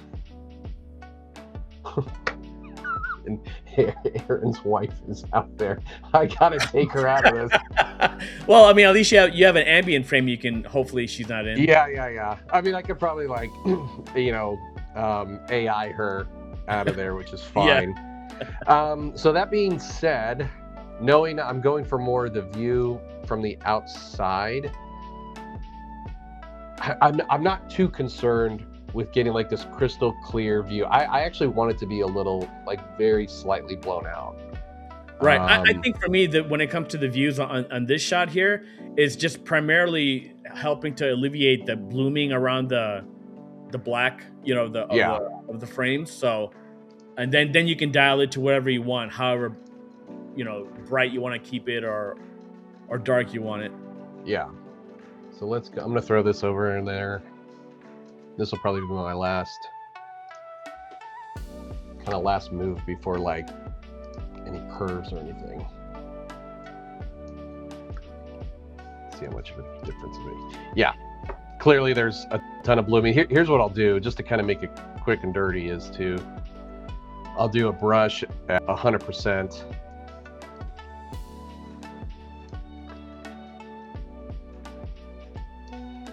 And Aaron's wife is out there. I gotta take her out of this. Well, I mean, at least you have an ambient frame. You can, hopefully she's not in. Yeah. I mean, I could probably like, AI her out of there, which is fine. So that being said, knowing I'm going for more of the view from the outside, I'm not too concerned with getting like this crystal clear view. I actually want it to be a little like very slightly blown out. Right. I think for me that when it comes to the views on this shot here, is just primarily helping to alleviate the blooming around the black, of the frames. So, and then you can dial it to whatever you want, however, bright you want to keep it or dark you want it. Yeah. So let's go. I'm gonna throw this over in there. This will probably be my last move before like any curves or anything. Let's see how much of a difference it makes. Yeah, clearly there's a ton of blooming. Here's what I'll do, just to kind of make it quick and dirty, I'll do a brush at 100%.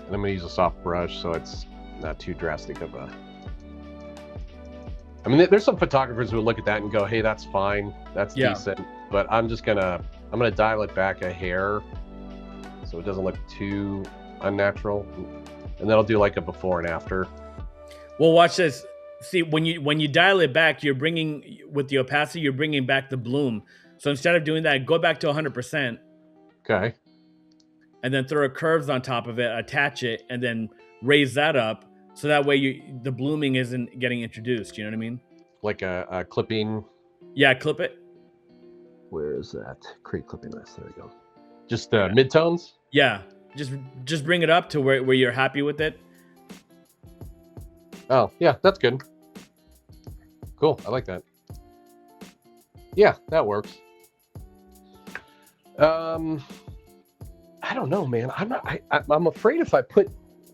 And I'm gonna use a soft brush so it's not too drastic of a... I mean, there's some photographers who look at that and go, hey, that's fine, that's decent. But I'm gonna dial it back a hair so it doesn't look too unnatural. And then I'll do like a before and after. Well, watch this. See, when you dial it back, you're bringing, with the opacity, you're bringing back the bloom. So instead of doing that, go back to 100%. Okay. And then throw curves on top of it, attach it, and then raise that up. So that way the blooming isn't getting introduced. You know what I mean? Like a clipping. Yeah, clip it. Where is that? Create clipping list. There we go. Just midtones? Yeah. Just bring it up to where you're happy with it. Oh, yeah, that's good. Cool. I like that. Yeah, that works. I don't know, man. I'm afraid if I put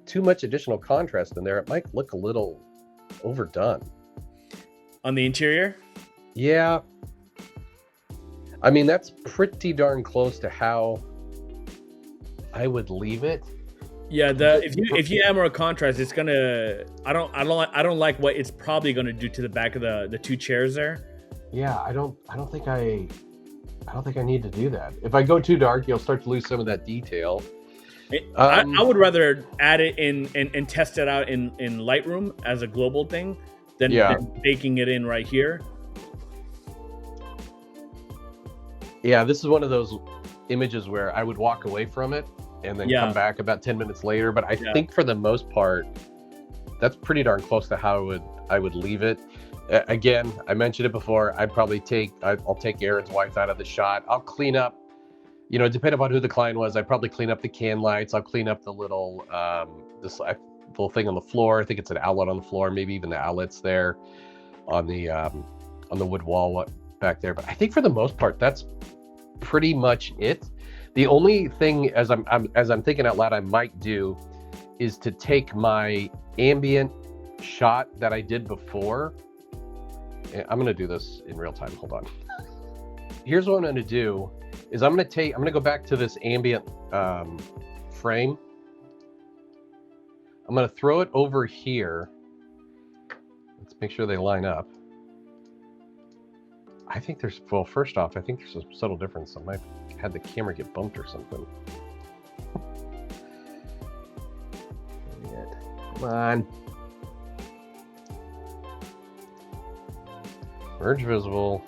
too much additional contrast in there, it might look a little overdone. On the interior? Yeah. I mean, that's pretty darn close to how I would leave it. Yeah, if you add more contrast, it's gonna. I don't like what it's probably gonna do to the back of the two chairs there. Yeah, I don't think I need to do that. If I go too dark, you'll start to lose some of that detail. I would rather add it in and test it out in Lightroom as a global thing than baking it in right here. Yeah, this is one of those images where I would walk away from it and then come back about 10 minutes later. But I think for the most part, that's pretty darn close to how I would leave it. Again, I mentioned it before. I'll take Aaron's wife out of the shot. I'll clean up, depending upon who the client was. I'd probably clean up the can lights. I'll clean up the little this little thing on the floor. I think it's an outlet on the floor, maybe even the outlets there on the wood wall back there. But I think for the most part, that's pretty much it. The only thing, as I'm thinking out loud, I might do is to take my ambient shot that I did before. I'm going to do this in real time. Hold on. Here's what I'm going to do is I'm going to go back to this ambient frame. I'm going to throw it over here. Let's make sure they line up. I think first off, I think there's a subtle difference. I might have had the camera get bumped or something. Come on. Merge visible.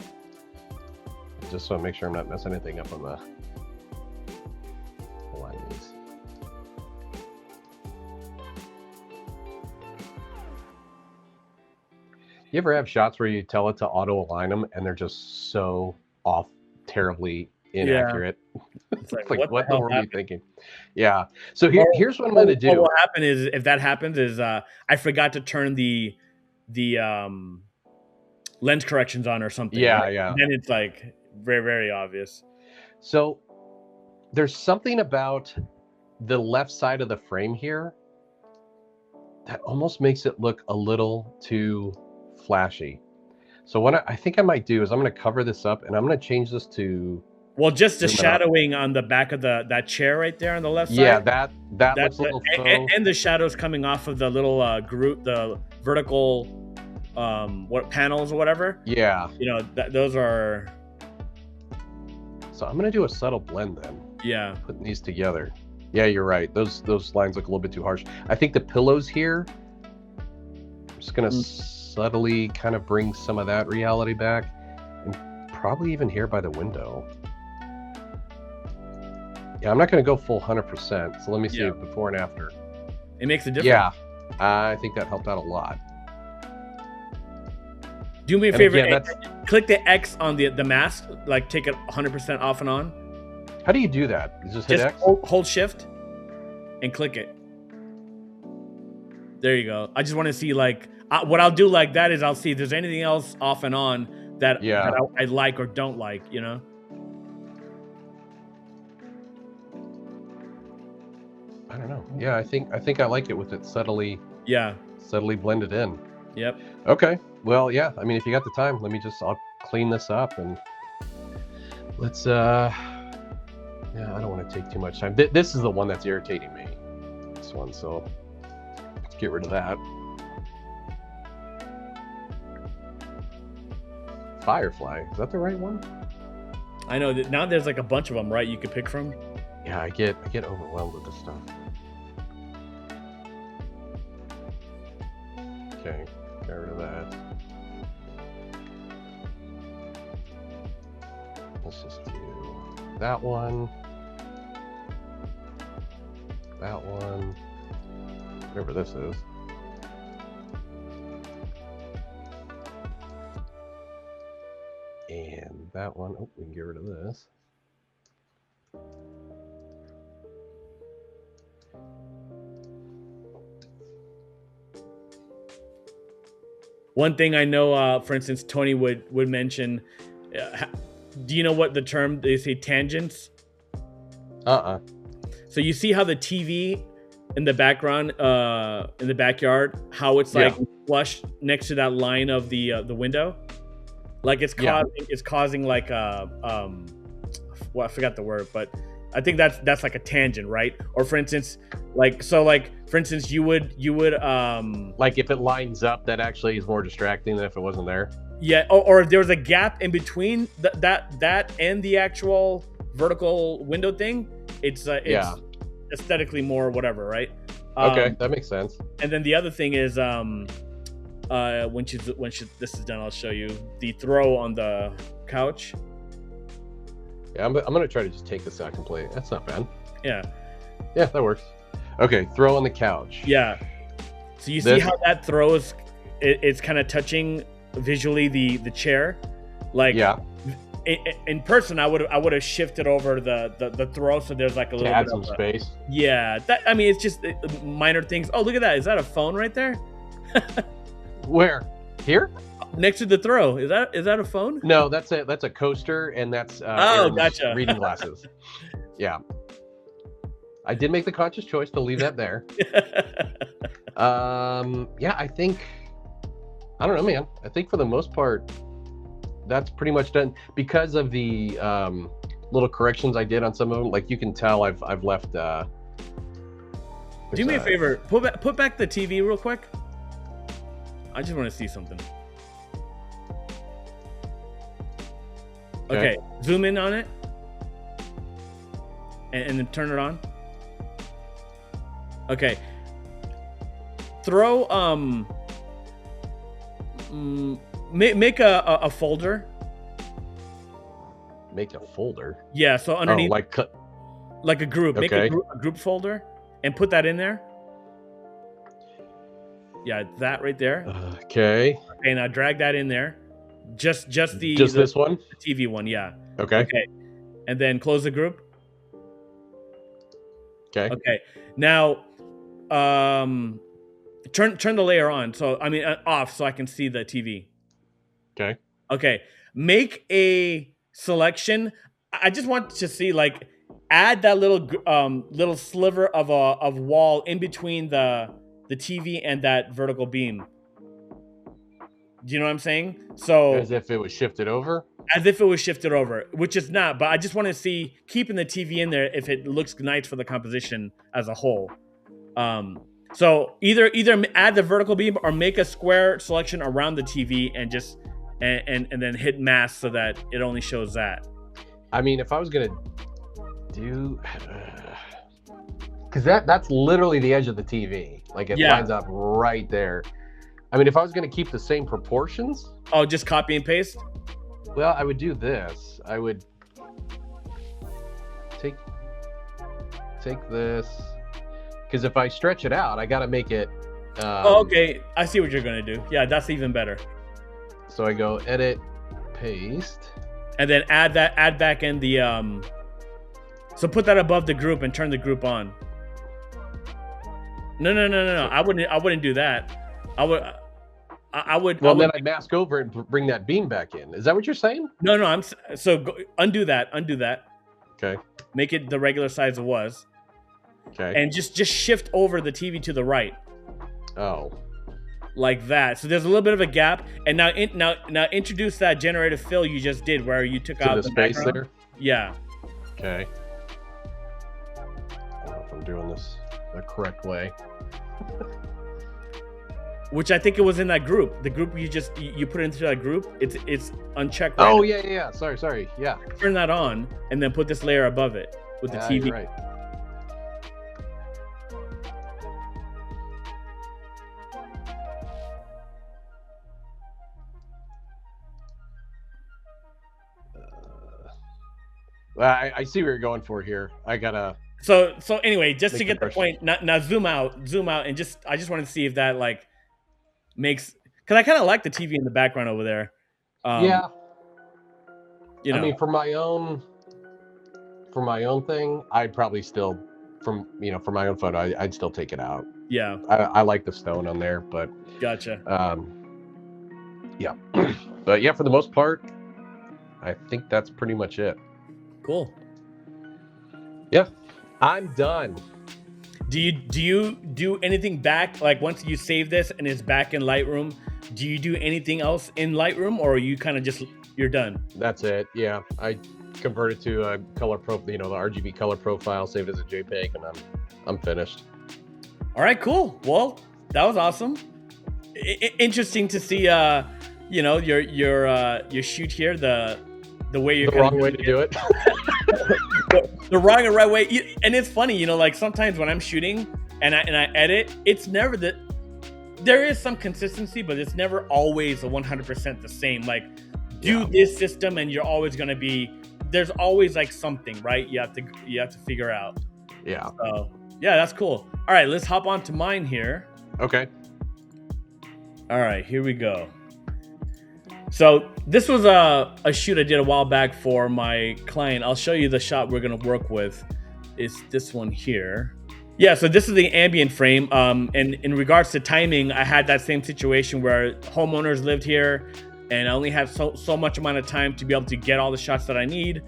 Just so I make sure I'm not messing anything up on the lines. You ever have shots where you tell it to auto align them and they're just so off, terribly inaccurate? Yeah. It's like what the hell were you thinking? Yeah. So here's what I'm going to do. What will happen is, if that happens, is I forgot to turn the lens corrections on or something. Yeah, right? yeah. And then it's like very, very obvious. So there's something about the left side of the frame here that almost makes it look a little too flashy. So what I think I might do is I'm going to cover this up and I'm going to change this to... Well, just the shadowing on the back of that chair right there on the left side. Yeah, that looks a little and the shadows coming off of the little group, the vertical panels or whatever. Yeah. Those are... So I'm going to do a subtle blend then. Yeah. Putting these together. Yeah, you're right. Those lines look a little bit too harsh. I think the pillows here, I'm just going to subtly kind of bring some of that reality back. And probably even here by the window. Yeah, I'm not going to go full 100%. So let me see before and after. It makes a difference. Yeah, I think that helped out a lot. Do me a favor, click the X on the mask, like take it 100% off and on. How do you do that? Just hit X? Hold shift and click it. There you go. I just want to see like what I'll do like that is I'll see if there's anything else off and on that, that I like or don't like, you know? I don't know. Yeah, I think I like it with it subtly blended in. Yep. Okay. Well, yeah. I mean, if you got the time, I'll clean this up and let's yeah, I don't want to take too much time. This is the one that's irritating me. This one, so let's get rid of that. Firefly, is that the right one? I know that now there's like a bunch of them, right? You could pick from. Yeah, I get overwhelmed with this stuff. Okay, get rid of that. Let's just do that one, whatever this is. And that one, oh, we can get rid of this. One thing I know, for instance, Tony would mention, do you know what the term, they say tangents? So you see how the TV in the background, in the backyard, how it's like flush next to that line of the window? Like it's causing like well, I forgot the word, but I think that's like a tangent, right? Or for instance, for instance, you would like if it lines up, that actually is more distracting than if it wasn't there. Yeah, or if there was a gap in between that and the actual vertical window thing, it's aesthetically more whatever, right? Okay, that makes sense. And then the other thing is when this is done, I'll show you the throw on the couch. Yeah, I'm gonna try to just take this out completely. That's not bad. Yeah, that works. Okay, throw on the couch. Yeah. So you see how that throws? It's kind of touching visually the chair. Like in person, I would have shifted over the throw so there's like a little bit bit of space. Yeah, I mean it's just minor things. Oh, look at that! Is that a phone right there? Where? Here? Next to the throw. Is that a phone? No, that's a coaster, and that's gotcha. Reading glasses. Yeah. I did make the conscious choice to leave that there. Yeah, I don't know, man. I think for the most part, that's pretty much done because of the little corrections I did on some of them. Like you can tell, I've left. Do me a favor. Put back the TV real quick. I just want to see something. Okay, zoom in on it, and then turn it on. Okay. Throw make a folder. Make a folder. Yeah, so underneath, like a group. Okay. Make a group folder and put that in there. Yeah, that right there. Okay. Okay, now drag that in there. Just this one? The TV one, yeah. Okay. And then close the group. Okay. Okay. Now, turn the layer on. So I mean off, so I can see the TV. Okay. Okay. Make a selection. I just want to see like add that little sliver of wall in between the TV and that vertical beam. Do you know what I'm saying? So as if it was shifted over? As if it was shifted over, which is not, but I just want to see keeping the TV in there if it looks nice for the composition as a whole. So either add the vertical beam or make a square selection around the TV and just and then hit mask so that it only shows that. I mean, if I was gonna do, because that's literally the edge of the TV, like it lines up right there. I mean, if I was gonna keep the same proportions, just copy and paste. Well, I would do this. I would take this, because if I stretch it out, I got to make it. Okay. I see what you're going to do. Yeah, that's even better. So I go edit, paste. And then add back in the... So put that above the group and turn the group on. No. So, I wouldn't do that. I would. I well, would. then I mask over it and bring that beam back in. Is that what you're saying? No. So undo that. Undo that. Okay. Make it the regular size it was, Okay. and just shift over the TV to the right, Oh. like that. So there's a little bit of a gap, and now now introduce that generative fill you just did, where you took To out the space background. there. Yeah. Okay. I don't know if I'm doing this the correct way. Which I think it was in that group. The group you put into that group. It's unchecked. Oh random. yeah. Sorry. Yeah. Turn that on, and then put this layer above it with the Yeah, TV. you're right. I see what you're going for here. I gotta. So anyway, just to Make get the impressions. point, now zoom out, and I just wanted to see if that like makes, because I kind of like the TV in the background over there. Yeah. You know. I mean, for my own thing, I'd probably still, for my own photo, I'd still take it out. Yeah. I like the stone on there, but Gotcha. yeah. But yeah, for the most part, I think that's pretty much it. Cool. Yeah, I'm done. Do you do anything back, like once you save this and it's back in Lightroom? Do you do anything else in Lightroom, or are you kind of just you're done? That's it. Yeah, I converted to a color the RGB color profile, saved as a JPEG, and I'm finished. All right, cool. Well, that was awesome. Interesting to see. Your shoot here. The way you're The wrong way to do it. The wrong and right way. And it's funny, like sometimes when I'm shooting and I edit, it's never there is some consistency, but it's never always 100% the same. Like do this system and you're always going to be, there's always like something, right? You have to figure out. Yeah. So yeah, that's cool. All right, let's hop on to mine here. Okay. All right, here we go. So this was a shoot I did a while back for my client. I'll show you the shot we're gonna work with. It's this one here. Yeah, so this is the ambient frame. And in regards to timing, I had that same situation where homeowners lived here, and I only had so much amount of time to be able to get all the shots that I need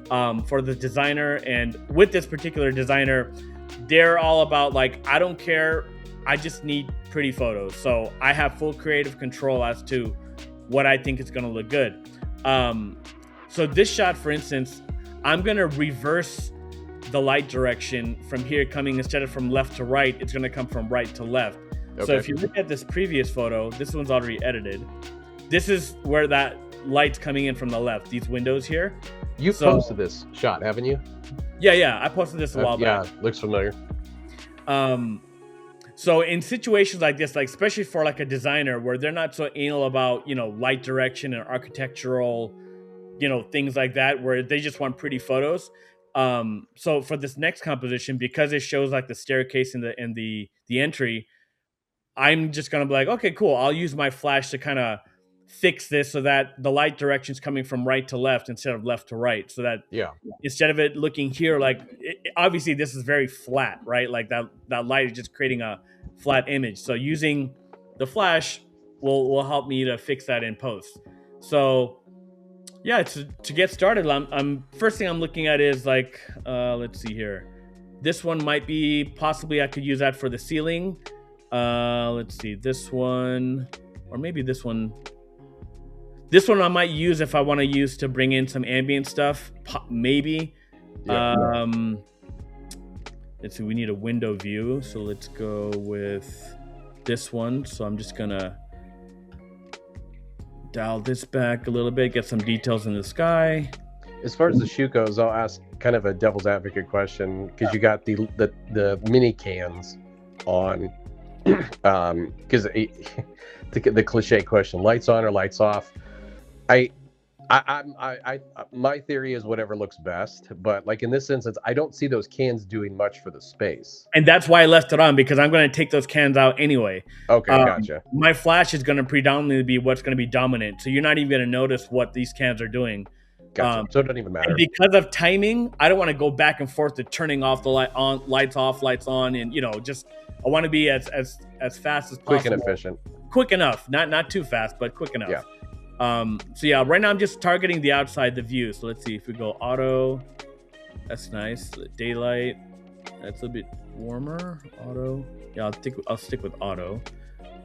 for the designer. And with this particular designer, they're all about like, I don't care, I just need pretty photos. So I have full creative control as to what I think is gonna look good. So this shot, for instance, I'm gonna reverse the light direction from here coming, instead of from left to right, it's gonna come from right to left. Okay. So if you look at this previous photo, this one's already edited. This is where that light's coming in from the left, these windows here. You posted this shot, haven't you? Yeah, I posted this a while back. Yeah, looks familiar. So in situations like this, like especially for like a designer where they're not so anal about, light direction and architectural, things like that, where they just want pretty photos. So for this next composition, because it shows like the staircase and the entry, I'm just gonna be like, okay, cool. I'll use my flash to kind of fix this so that the light direction is coming from right to left instead of left to right. So that instead of it looking here, like obviously this is very flat, right? Like that light is just creating a flat image. So using the flash will help me to fix that in post. So yeah, to get started, I'm first thing I'm looking at is like, let's see here. This one might be possibly, I could use that for the ceiling. Let's see, this one, or maybe this one. This one I might use if I want to use to bring in some ambient stuff, maybe. Yeah. Let's see, we need a window view, so let's go with this one. So I'm just gonna dial this back a little bit, get some details in the sky. As far as the shoot goes, I'll ask kind of a devil's advocate question, because you got the mini cans on, because the cliche question, lights on or lights off. My theory is whatever looks best, but like in this instance, I don't see those cans doing much for the space. And that's why I left it on, because I'm going to take those cans out anyway. Okay, gotcha. My flash is going to predominantly be what's going to be dominant, so you're not even going to notice what these cans are doing. Gotcha. So it doesn't even matter. And because of timing, I don't want to go back and forth to turning off the lights off, lights on, and just I want to be as fast as possible. Quick and efficient. Quick enough, not too fast, but quick enough. Yeah. So yeah, right now I'm just targeting the outside, the view. So let's see if we go auto. That's nice. Daylight. That's a bit warmer. Auto. Yeah, I'll stick with auto.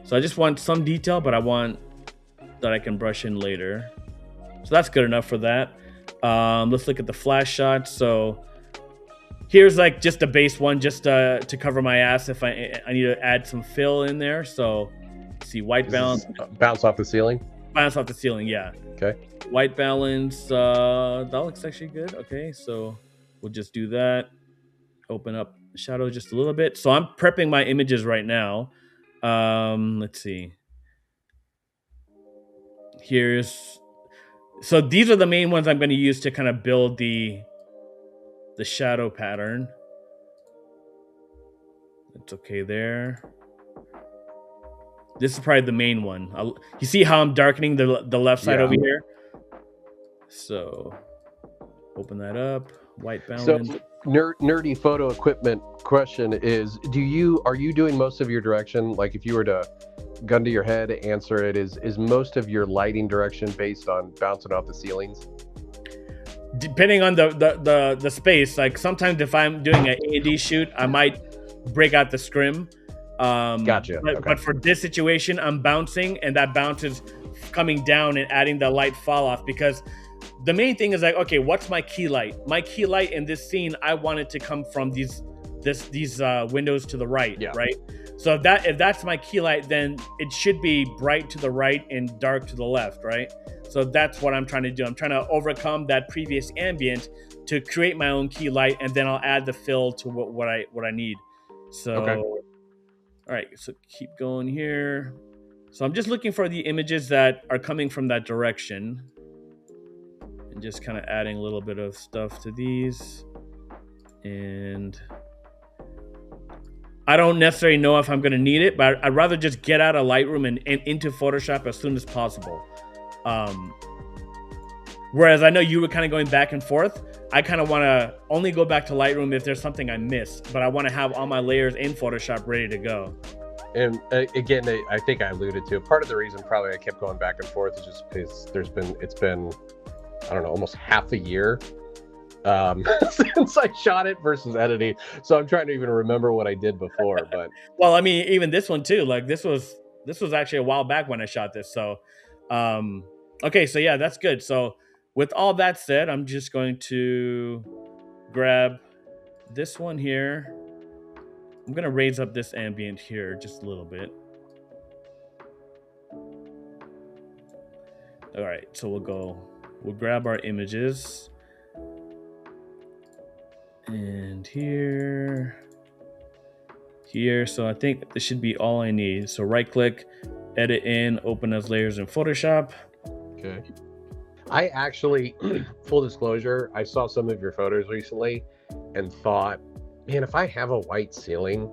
So I just want some detail, but I want that I can brush in later. So that's good enough for that. Let's look at the flash shot. So here's like just a base one, just to cover my ass if I need to add some fill in there. So let's see, white balance. Bounce off the ceiling? Bounce off the ceiling, yeah. Okay. White balance, that looks actually good. Okay, so we'll just do that. Open up the shadow just a little bit. So I'm prepping my images right now. Let's see. So these are the main ones I'm going to use to kind of build the shadow pattern. It's okay there. This is probably the main one. You see how I'm darkening the left side over here? So open that up. White balance. So nerdy photo equipment question is, are you doing most of your direction? Like if you were to gun to your head, answer it, is most of your lighting direction based on bouncing off the ceilings? Depending on the space, like sometimes if I'm doing an A&D shoot, I might break out the scrim. Gotcha. But for this situation, I'm bouncing, and that bounce is coming down and adding the light fall off, because the main thing is like, okay, what's my key light? My key light in this scene, I want it to come from these windows to the right, right? So if that's my key light, then it should be bright to the right and dark to the left, right? So that's what I'm trying to do. I'm trying to overcome that previous ambient to create my own key light, and then I'll add the fill to what I need. So, all right, so keep going here. So I'm just looking for the images that are coming from that direction, and just kind of adding a little bit of stuff to these. And I don't necessarily know if I'm going to need it, but I'd rather just get out of Lightroom and into Photoshop as soon as possible. Whereas I know you were kind of going back and forth. I kind of want to only go back to Lightroom if there's something I missed, but I want to have all my layers in Photoshop ready to go. And again, I think I alluded to part of the reason probably I kept going back and forth is just because it's been, I don't know, almost half a year since I shot it versus editing. So I'm trying to even remember what I did before. But well, I mean, even this one too. Like this was actually a while back when I shot this. So, okay, so yeah, that's good. So with all that said, I'm just going to grab this one here. I'm going to raise up this ambient here just a little bit. All right, so we'll grab our images. And here. So I think this should be all I need. So right click, edit in, open as layers in Photoshop. Okay. I actually, full disclosure, I saw some of your photos recently and thought, man, if I have a white ceiling,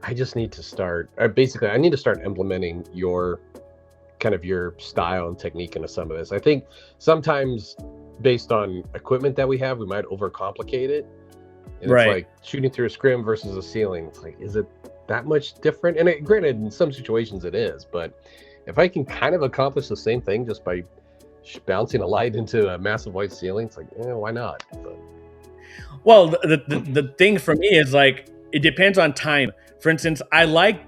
I just need to start, basically, I need to start implementing your style and technique into some of this. I think sometimes based on equipment that we have, we might overcomplicate it. And right. It's like shooting through a scrim versus a ceiling. It's like, is it that much different? And granted, in some situations it is, but if I can kind of accomplish the same thing just by bouncing a light into a massive white ceiling, it's like, why not? But... Well, the thing for me is like, it depends on time. For instance, I like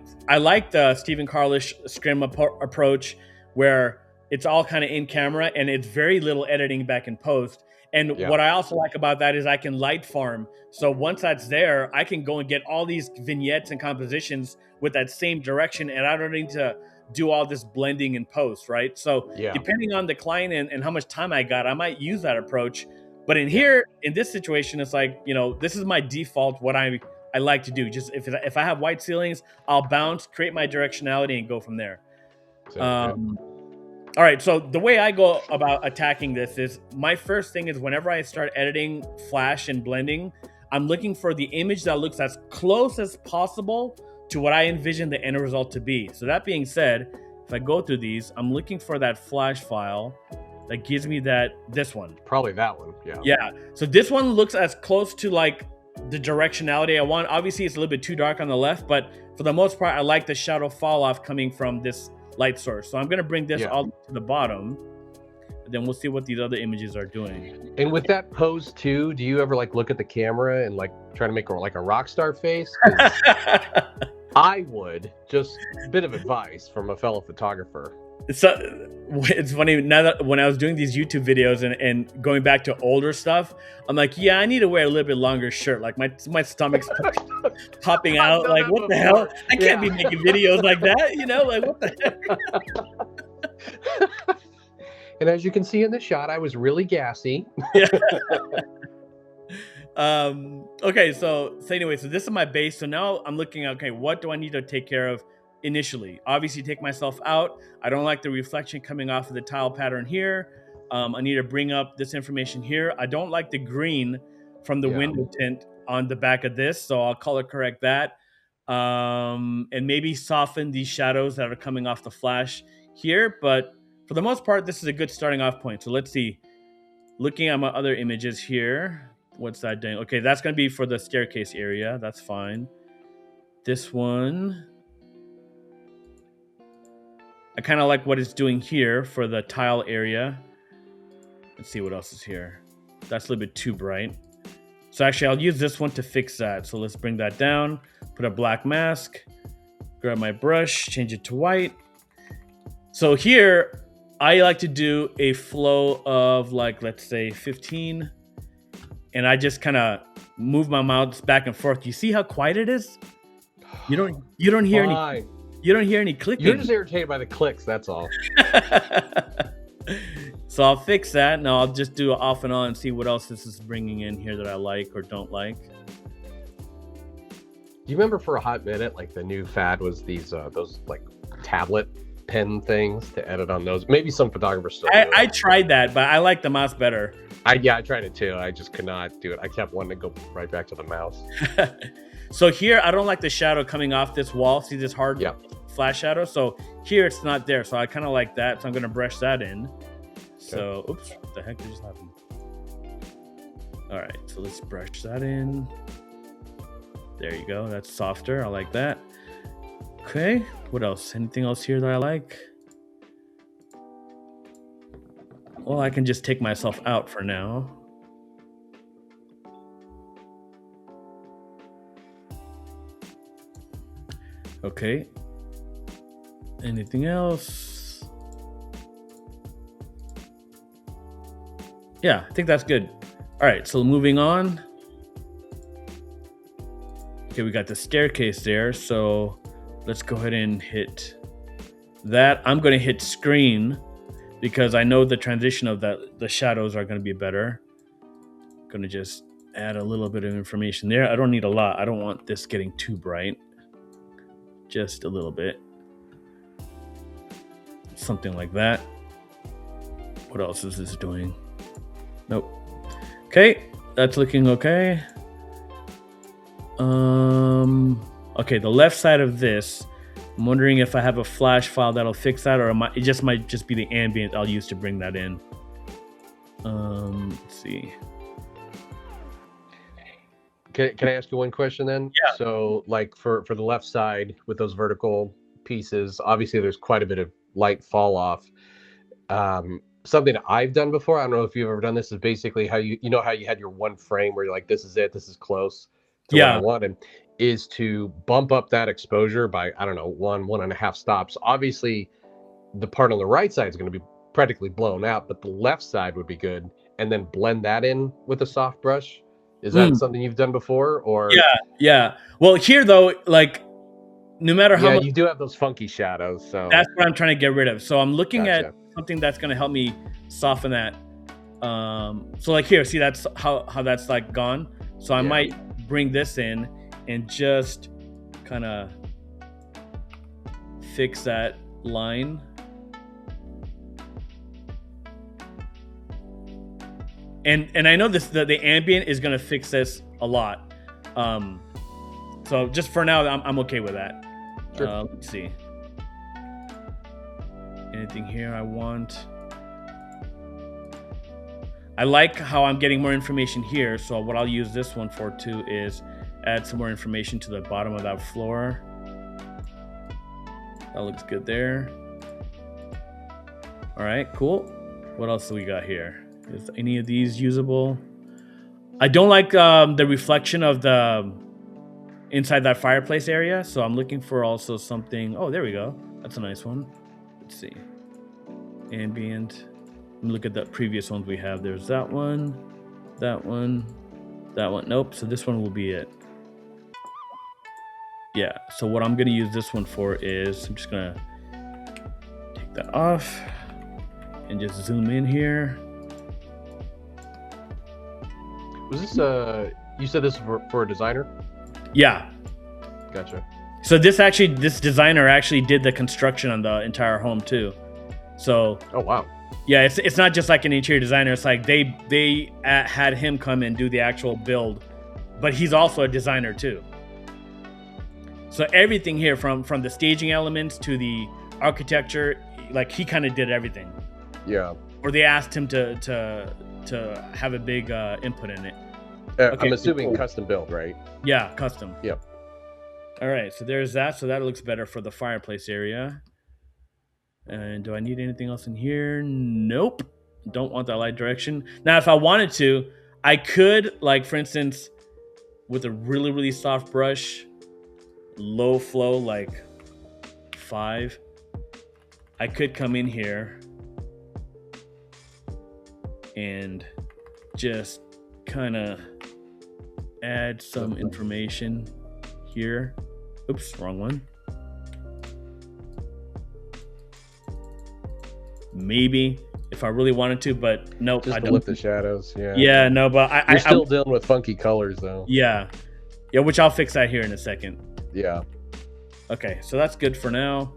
the Stephen Carlish scrim approach where it's all kind of in camera and it's very little editing back in post. And what I also like about that is I can light farm. So once that's there, I can go and get all these vignettes and compositions with that same direction, and I don't need to do all this blending in post, right? So depending on the client and how much time I got, I might use that approach. But in here, in this situation, it's like, this is my default, what I like to do. Just if I have white ceilings, I'll bounce, create my directionality, and go from there. All right, so the way I go about attacking this is, my first thing is whenever I start editing flash and blending, I'm looking for the image that looks as close as possible to what I envision the end result to be. So that being said, if I go through these, I'm looking for that flash file. that gives me this one. Probably that one. Yeah. Yeah. So this one looks as close to like the directionality I want. Obviously, it's a little bit too dark on the left, but for the most part, I like the shadow fall off coming from this light source. So I'm going to bring this all to the bottom. And then we'll see what these other images are doing. And with that pose too, do you ever like look at the camera and like try to make like a rock star face? I would. Just a bit of advice from a fellow photographer. It's funny now that when I was doing these YouTube videos and going back to older stuff, I'm like, yeah, I need to wear a little bit longer shirt. Like my stomach's popping out. Like, what the hell? I can't be making videos like that. You know, like what the heck? And as you can see in the shot, I was really gassy. Yeah. Okay, so anyway, so this is my base. So now I'm looking at, okay, what do I need to take care of initially? Obviously take myself out. I don't like the reflection coming off of the tile pattern here. I need to bring up this information here. I don't like the green from the window tint on the back of this, so I'll color correct that. And maybe soften these shadows that are coming off the flash here, but for the most part, this is a good starting off point. So let's see. Looking at my other images here, what's that doing? Okay, that's going to be for the staircase area. That's fine. This one, I kind of like what it's doing here for the tile area. Let's see what else is here. That's a little bit too bright. So actually, I'll use this one to fix that. So let's bring that down, put a black mask, grab my brush, change it to white. So here, I like to do a flow of like, let's say 15. And I just kind of move my mouse back and forth. You see how quiet it is? You don't hear any clicking. You're just irritated by the clicks, that's all. So I'll fix that. Now I'll just do it off and on and see what else this is bringing in here that I like or don't like. Do you remember for a hot minute, like the new fad was these those like tablet pen things to edit on those? Maybe some photographers still do it. I tried that, but I like the mouse better. I tried it too. I just could not do it. I kept wanting to go right back to the mouse. So here, I don't like the shadow coming off this wall. See this hard flash shadow? So here, it's not there. So I kind of like that. So I'm going to brush that in. So, oops, what the heck just happened? All right, so let's brush that in. There you go. That's softer. I like that. Okay, what else? Anything else here that I like? Well, I can just take myself out for now. Okay. Anything else? Yeah, I think that's good. All right, so moving on. Okay, we got the staircase there, so let's go ahead and hit that. I'm going to hit screen because I know the transition of the shadows are going to be better. Going to just add a little bit of information there. I don't need a lot. I don't want this getting too bright. Just a little bit. Something like that. What else is this doing? Nope. Okay, that's looking okay. Okay, the left side of this, I'm wondering if I have a flash file that'll fix that, or it just might just be the ambient I'll use to bring that in. Let's see. Can I ask you one question then? Yeah. So like for the left side with those vertical pieces, obviously there's quite a bit of light fall off. Something I've done before, I don't know if you've ever done this, is basically how you know how you had your one frame where you're like, this is it, this is close to what I wanted, is to bump up that exposure by, I don't know, 1.5 stops. Obviously, the part on the right side is going to be practically blown out, but the left side would be good, and then blend that in with a soft brush. Is that something you've done before? Or yeah. Well, here though, like no matter how much, you do have those funky shadows, so that's what I'm trying to get rid of. So I'm looking at something that's going to help me soften that. So like here, see that's how that's like gone. So I might bring this in and just kind of fix that line. And I know the ambient is gonna fix this a lot. So just for now, I'm okay with that. Sure. Let's see. Anything here I want? I like how I'm getting more information here. So what I'll use this one for too is add some more information to the bottom of that floor. That looks good there. All right, cool. What else do we got here? Is any of these usable? I don't like the reflection of the inside that fireplace area, so I'm looking for also something. Oh, there we go. That's a nice one. Let's see. Ambient. Let me look at the previous ones we have. There's that one, that one, that one. Nope. So this one will be it. Yeah. So what I'm going to use this one for is I'm just going to take that off and just zoom in here. Was this you said this for a designer? Yeah. Gotcha. So this designer actually did the construction on the entire home too. So. Oh wow. Yeah, it's not just like an interior designer. It's like they had him come and do the actual build, but he's also a designer too. So everything here, from the staging elements to the architecture, like he kind of did everything. Yeah. Or they asked him to have a big input in it. Okay, I'm assuming cool. Custom build, right? Yeah, custom. Yep. All right, so there's that. So that looks better for the fireplace area. And do I need anything else in here? Nope. Don't want that light direction. Now, if I wanted to, I could, like, for instance, with a really, really soft brush, low flow, like 5, I could come in here and just kind of add some information here. Oops, wrong one. Maybe if I really wanted to, but nope. Just I to don't. lift the shadows. Yeah. Yeah, no, but You're still dealing with funky colors though. Yeah, which I'll fix that here in a second. Yeah. Okay, so that's good for now.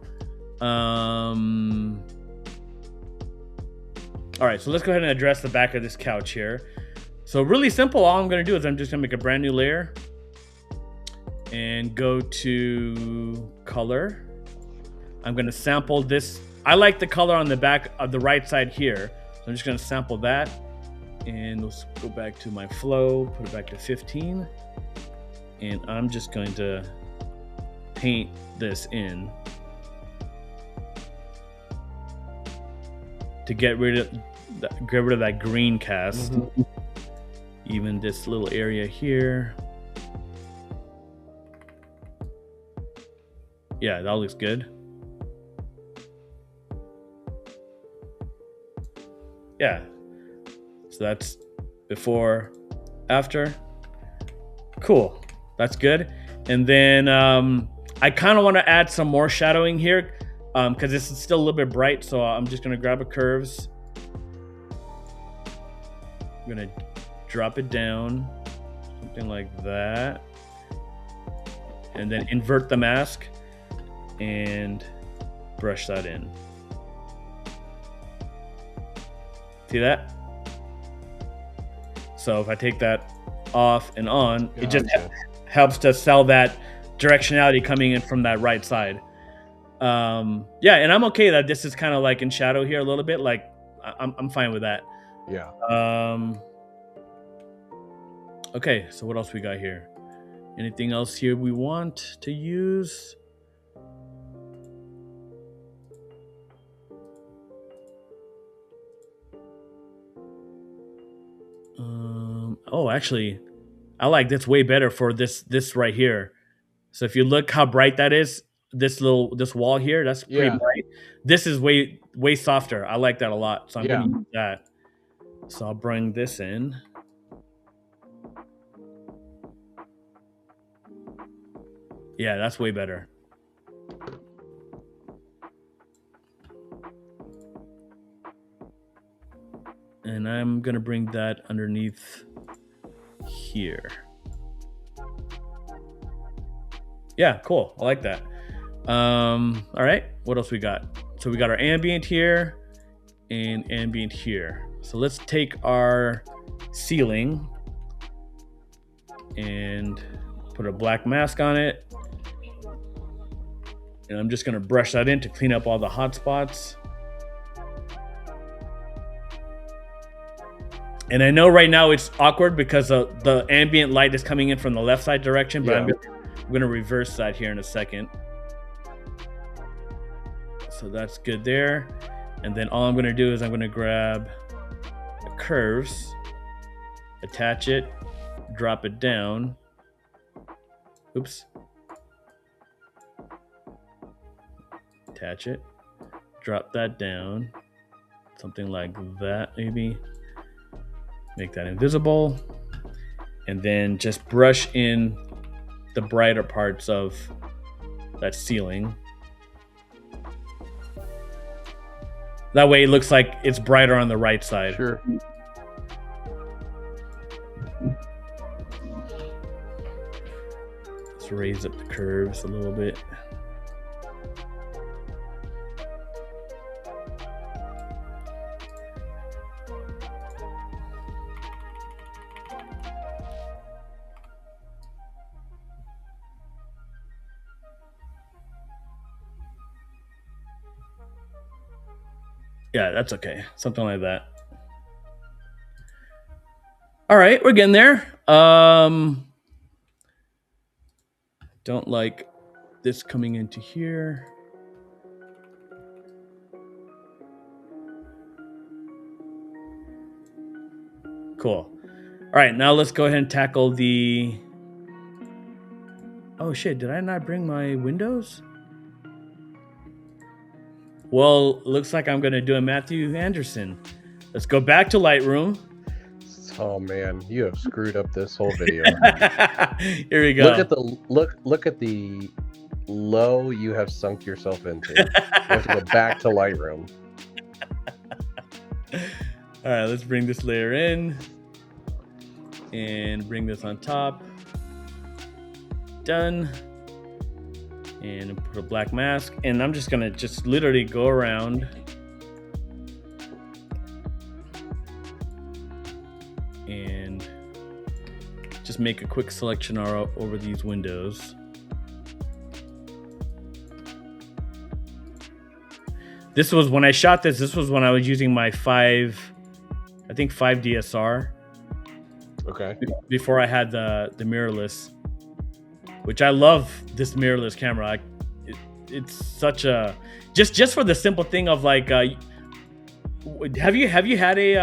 All right, so let's go ahead and address the back of this couch here. So really simple. All I'm going to do is I'm just going to make a brand new layer and go to color. I'm going to sample this. I like the color on the back of the right side here. So I'm just going to sample that. And let's go back to my flow, put it back to 15. And I'm just going to paint this in to get rid of that green cast. Mm-hmm. Even this little area here. Yeah, that looks good. Yeah, so that's before, after. Cool, that's good. And then I kind of want to add some more shadowing here because this is still a little bit bright. So I'm just going to grab a curves. I'm going to drop it down, something like that. And then invert the mask and brush that in. See that? So if I take that off and on, it just helps to sell that directionality coming in from that right side. Yeah, and I'm okay that this is kind of like in shadow here a little bit. Like I'm fine with that. Yeah. Okay, so what else we got here? Anything else here we want to use? Oh, actually, I like this way better for this right here. So if you look how bright that is, this wall here, that's pretty bright. This is way softer. I like that a lot. So I'm gonna use that. So I'll bring this in. Yeah, that's way better. And I'm gonna bring that underneath here. Yeah, cool. I like that. All right, what else we got? So we got our ambient here and ambient here. So let's take our ceiling and put a black mask on it. And I'm just gonna brush that in to clean up all the hot spots. And I know right now it's awkward because the ambient light is coming in from the left side direction, but I'm going to reverse that here in a second. So that's good there. And then all I'm going to do is I'm going to grab the curves, attach it, drop it down. Oops. Attach it, drop that down, something like that maybe. Make that invisible, and then just brush in the brighter parts of that ceiling. That way it looks like it's brighter on the right side. Sure. Let's raise up the curves a little bit. Yeah, that's okay. Something like that. All right, we're getting there. Don't like this coming into here. Cool. All right, now let's go ahead and tackle the... Oh shit, did I not bring my windows? Well, looks like I'm gonna do a Matthew Anderson. Let's go back to Lightroom. Oh man, you have screwed up this whole video. Here we go. Look at the low you have sunk yourself into. You have to go back to Lightroom. All right, let's bring this layer in and bring this on top. Done. And put a black mask, and I'm just gonna literally go around and just make a quick selection over these windows. This was when I shot this. This was when I was using my 5 DSR. Okay. Before I had the mirrorless, which I love this mirrorless camera. It's such a just for the simple thing of like, have you had a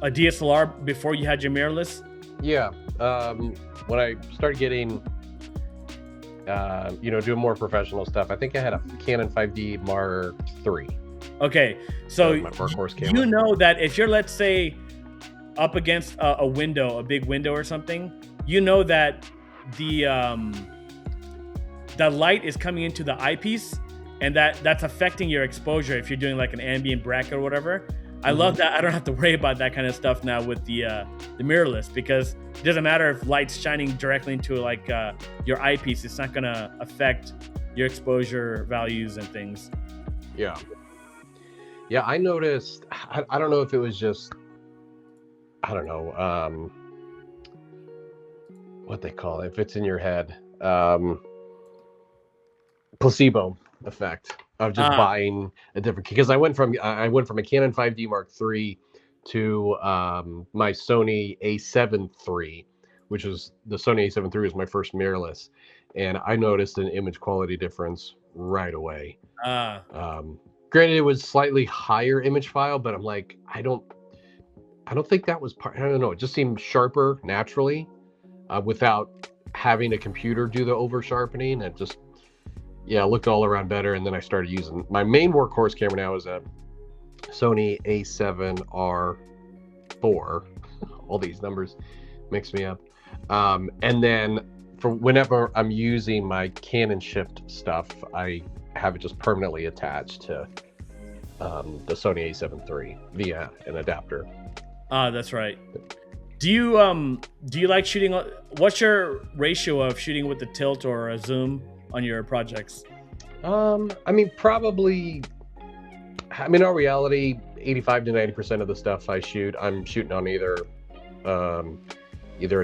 DSLR before you had your mirrorless? Yeah. When I started getting, doing more professional stuff, I think I had a Canon 5D Mark III. Okay, so my workhorse camera. You know that if you're, let's say, up against a window, a big window or something, you know that the light is coming into the eyepiece, and that's affecting your exposure if you're doing like an ambient bracket or whatever. I love that I don't have to worry about that kind of stuff now with the mirrorless, because it doesn't matter if light's shining directly into like your eyepiece. It's not gonna affect your exposure values and things. Yeah, I noticed. I don't know if it was just, I don't know what they call it, if it's in your head, placebo effect of just buying a different, because I went from a Canon 5D Mark III to my Sony A7 III, which was the Sony A7 III was my first mirrorless, and I noticed an image quality difference right away. Granted, it was slightly higher image file, but I'm like, I don't think that was part. I don't know. It just seemed sharper naturally, without having a computer do the over sharpening. It just, it looked all around better. And then I started using my main workhorse camera now is a Sony A7R4. All these numbers mix me up. And then for whenever I'm using my Canon Shift stuff, I have it just permanently attached to the Sony A7 III via an adapter. That's right. Do you like shooting? What's your ratio of shooting with the tilt or a zoom on your projects? Probably. In all reality, 85 to 90% of the stuff I shoot, I'm shooting on either a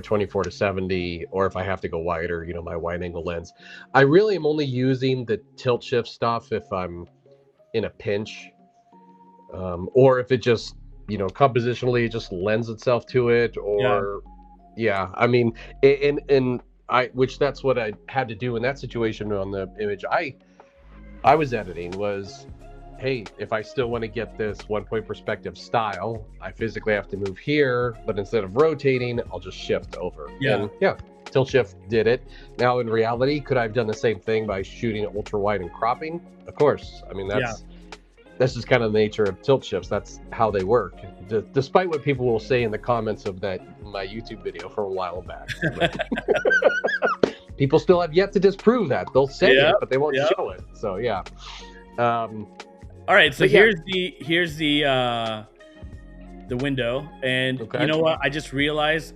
24 to 70, or if I have to go wider, my wide angle lens. I really am only using the tilt shift stuff if I'm in a pinch. or if it just, compositionally it just lends itself to it, Yeah. or yeah, I mean, and which that's what I had to do in that situation on the image I was editing was, hey, if I still want to get this 1 point perspective style, I physically have to move here, but instead of rotating, I'll just shift over. Yeah. And yeah, tilt shift did it. Now in reality, could I have done the same thing by shooting ultra wide and cropping? Of course. I mean, that's just kind of the nature of tilt shifts. That's how they work. Despite what people will say in the comments of my YouTube video from a while back. People still have yet to disprove that. They'll say it, but they won't show it. So yeah. All right, so here's the window, and you know what? I just realized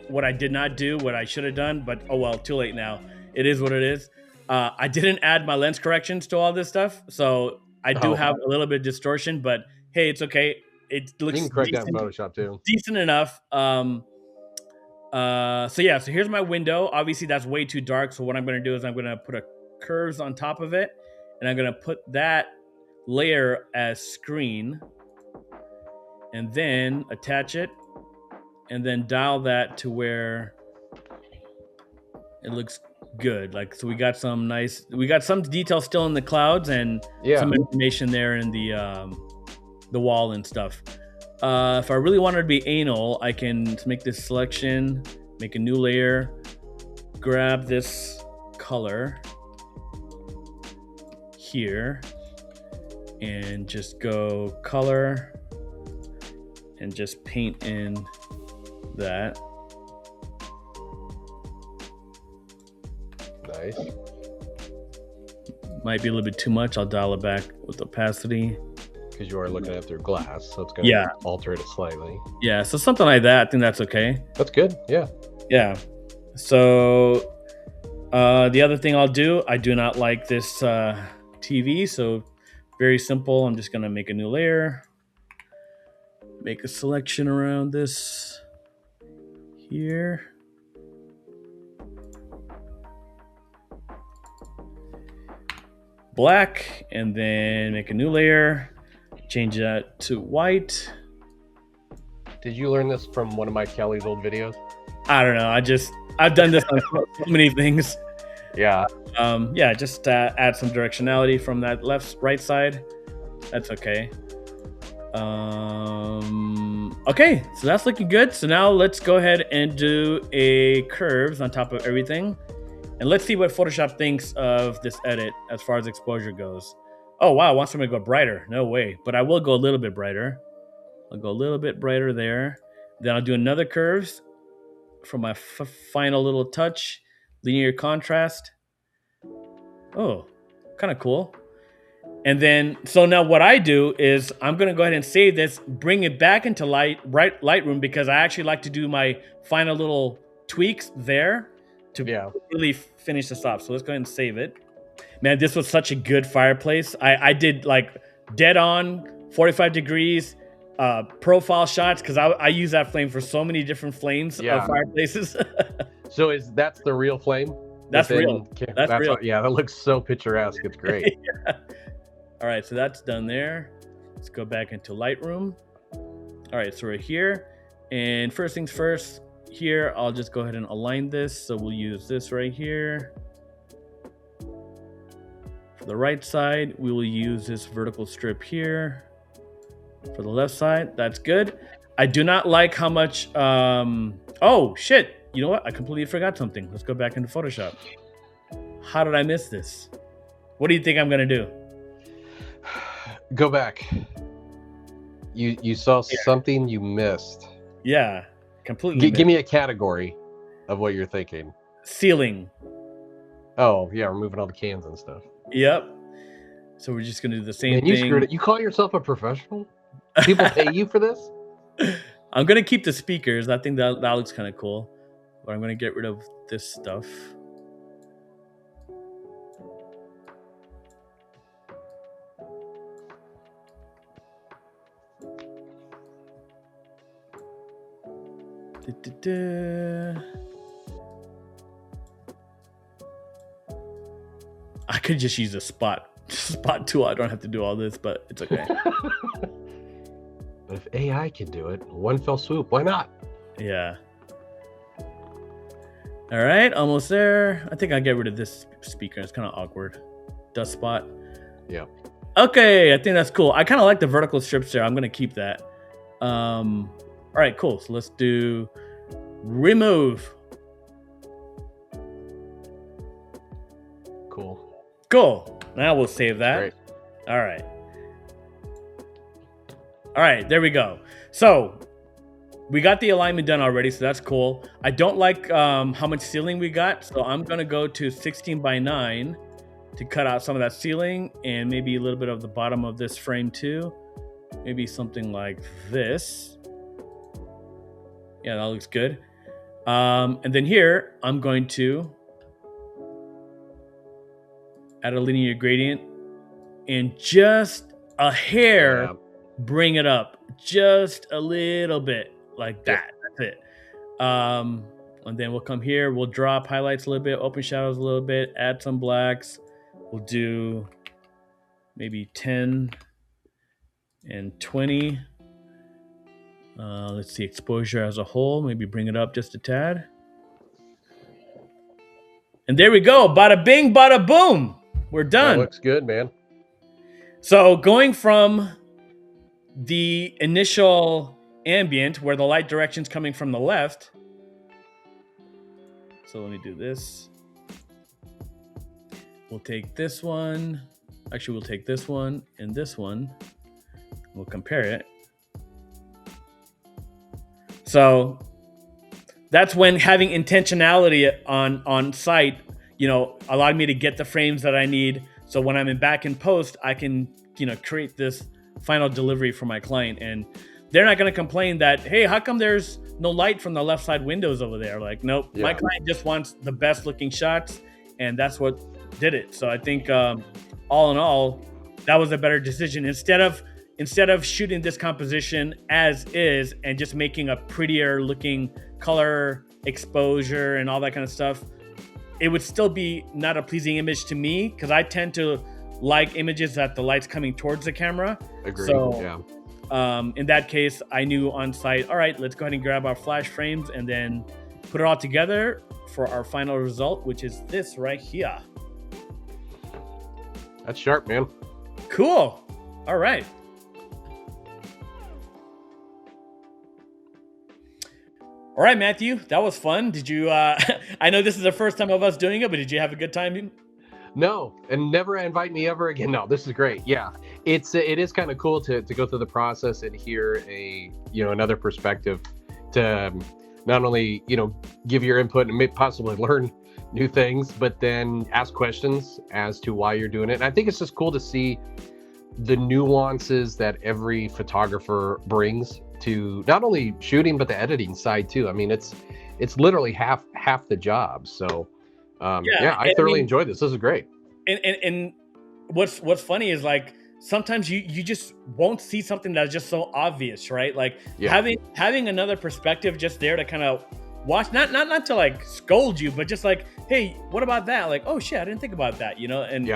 what I did not do, what I should have done, but oh well, too late now. It is what it is. I didn't add my lens corrections to all this stuff, so I do have a little bit of distortion, but hey, it's okay. It looks you can correct that in Photoshop too. Decent enough. So here's my window. Obviously, that's way too dark. So what I'm going to do is I'm going to put a curves on top of it, and I'm going to put that layer as screen, and then attach it, and then dial that to where it looks good. Like, so we got some detail still in the clouds and some information there in the wall and stuff. If I really wanted to be anal, I can make this selection, make a new layer, grab this color here, and just go color and just paint in that. Nice. Might be a little bit too much. I'll dial it back with opacity. Because you are looking at it through glass, so it's going to alter it slightly. Yeah, so something like that. I think that's okay. That's good, yeah. Yeah. So the other thing I'll do, I do not like this TV, so very simple. I'm just going to make a new layer, make a selection around this here. Black, and then make a new layer. Change that to white. Did you learn this from one of my Kelly's old videos? I don't know. I've done this on so many things. Yeah. Just add some directionality from that right side. That's okay. Okay, so that's looking good. So now let's go ahead and do a curves on top of everything. And let's see what Photoshop thinks of this edit as far as exposure goes. Oh, wow, it wants me to go brighter. No way. But I will go a little bit brighter. I'll go a little bit brighter there. Then I'll do another curves for my final little touch. Linear contrast. Oh, kind of cool. And then, so now what I do is I'm going to go ahead and save this, bring it back into Lightroom, because I actually like to do my final little tweaks there to really finish this off. So let's go ahead and save it. Man, this was such a good fireplace. I did like dead on 45 degrees profile shots, because I use that flame for so many different flames of fireplaces. So that's the real flame? That's real. That's real. That looks so picturesque. It's great. All right, so that's done there. Let's go back into Lightroom. All right, so we're here. And first things first, here, I'll just go ahead and align this. So we'll use this right here. For the right side, we will use this vertical strip here. For the left side, that's good. I do not like how much, oh shit. You know what? I completely forgot something. Let's go back into Photoshop. How did I miss this? What do you think I'm gonna do? Go back. You saw something you missed. Yeah, completely. Give me a category of what you're thinking. Ceiling. Oh yeah, removing all the cans and stuff. Yep. So we're just gonna do the same thing. You screwed it. You call yourself a professional? People pay you for this? I'm gonna keep the speakers. I think that looks kind of cool, but I'm gonna get rid of this stuff. I could just use a spot tool. I don't have to do all this, but it's okay. But if AI can do it, one fell swoop, why not? Yeah. All right, almost there. I think I'll get rid of this speaker. It's kind of awkward. Dust spot. Yeah. Okay, I think that's cool. I kind of like the vertical strips there. I'm going to keep that. All right, cool. So let's do remove. Cool. Now we'll save that. Great. All right. All right, there we go. So we got the alignment done already, so that's cool. I don't like how much ceiling we got, so I'm going to go to 16 by 9 to cut out some of that ceiling and maybe a little bit of the bottom of this frame too. Maybe something like this. Yeah, that looks good. And then here, I'm going to add a linear gradient and just a hair bring it up just a little bit like that. That's it. And then we'll come here, we'll drop highlights a little bit, open shadows a little bit, add some blacks. We'll do maybe 10 and 20. Let's see, exposure as a whole, maybe bring it up just a tad. And there we go, bada bing, bada boom. We're done. That looks good, man. So going from the initial ambient where the light direction's coming from the left. So let me do this. We'll take this one. Actually, we'll take this one and this one. We'll compare it. So that's when having intentionality on site, allowed me to get the frames that I need. So when I'm back in post, I can, create this final delivery for my client. And they're not going to complain that, hey, how come there's no light from the left side windows over there? Like, nope, my client just wants the best looking shots. And that's what did it. So I think all in all, that was a better decision. Instead of shooting this composition as is and just making a prettier looking color exposure and all that kind of stuff, it would still be not a pleasing image to me because I tend to like images that the light's coming towards the camera. Agreed. So, in that case, I knew on site, all right, let's go ahead and grab our flash frames and then put it all together for our final result, which is this right here. That's sharp, man. Cool. All right. All right, Matthew, that was fun. Did you, I know this is the first time of us doing it, but did you have a good time? No, and never invite me ever again. No, this is great. Yeah, it is kind of cool to go through the process and hear another perspective to not only, give your input and possibly learn new things, but then ask questions as to why you're doing it. And I think it's just cool to see the nuances that every photographer brings to not only shooting but the editing side too. I mean, it's literally half the job. So I thoroughly enjoyed this. This is great. And what's funny is like sometimes you just won't see something that's just so obvious, right? Like having another perspective just there to kind of watch, not to like scold you, but just like, hey, what about that? Like, oh shit, I didn't think about that, and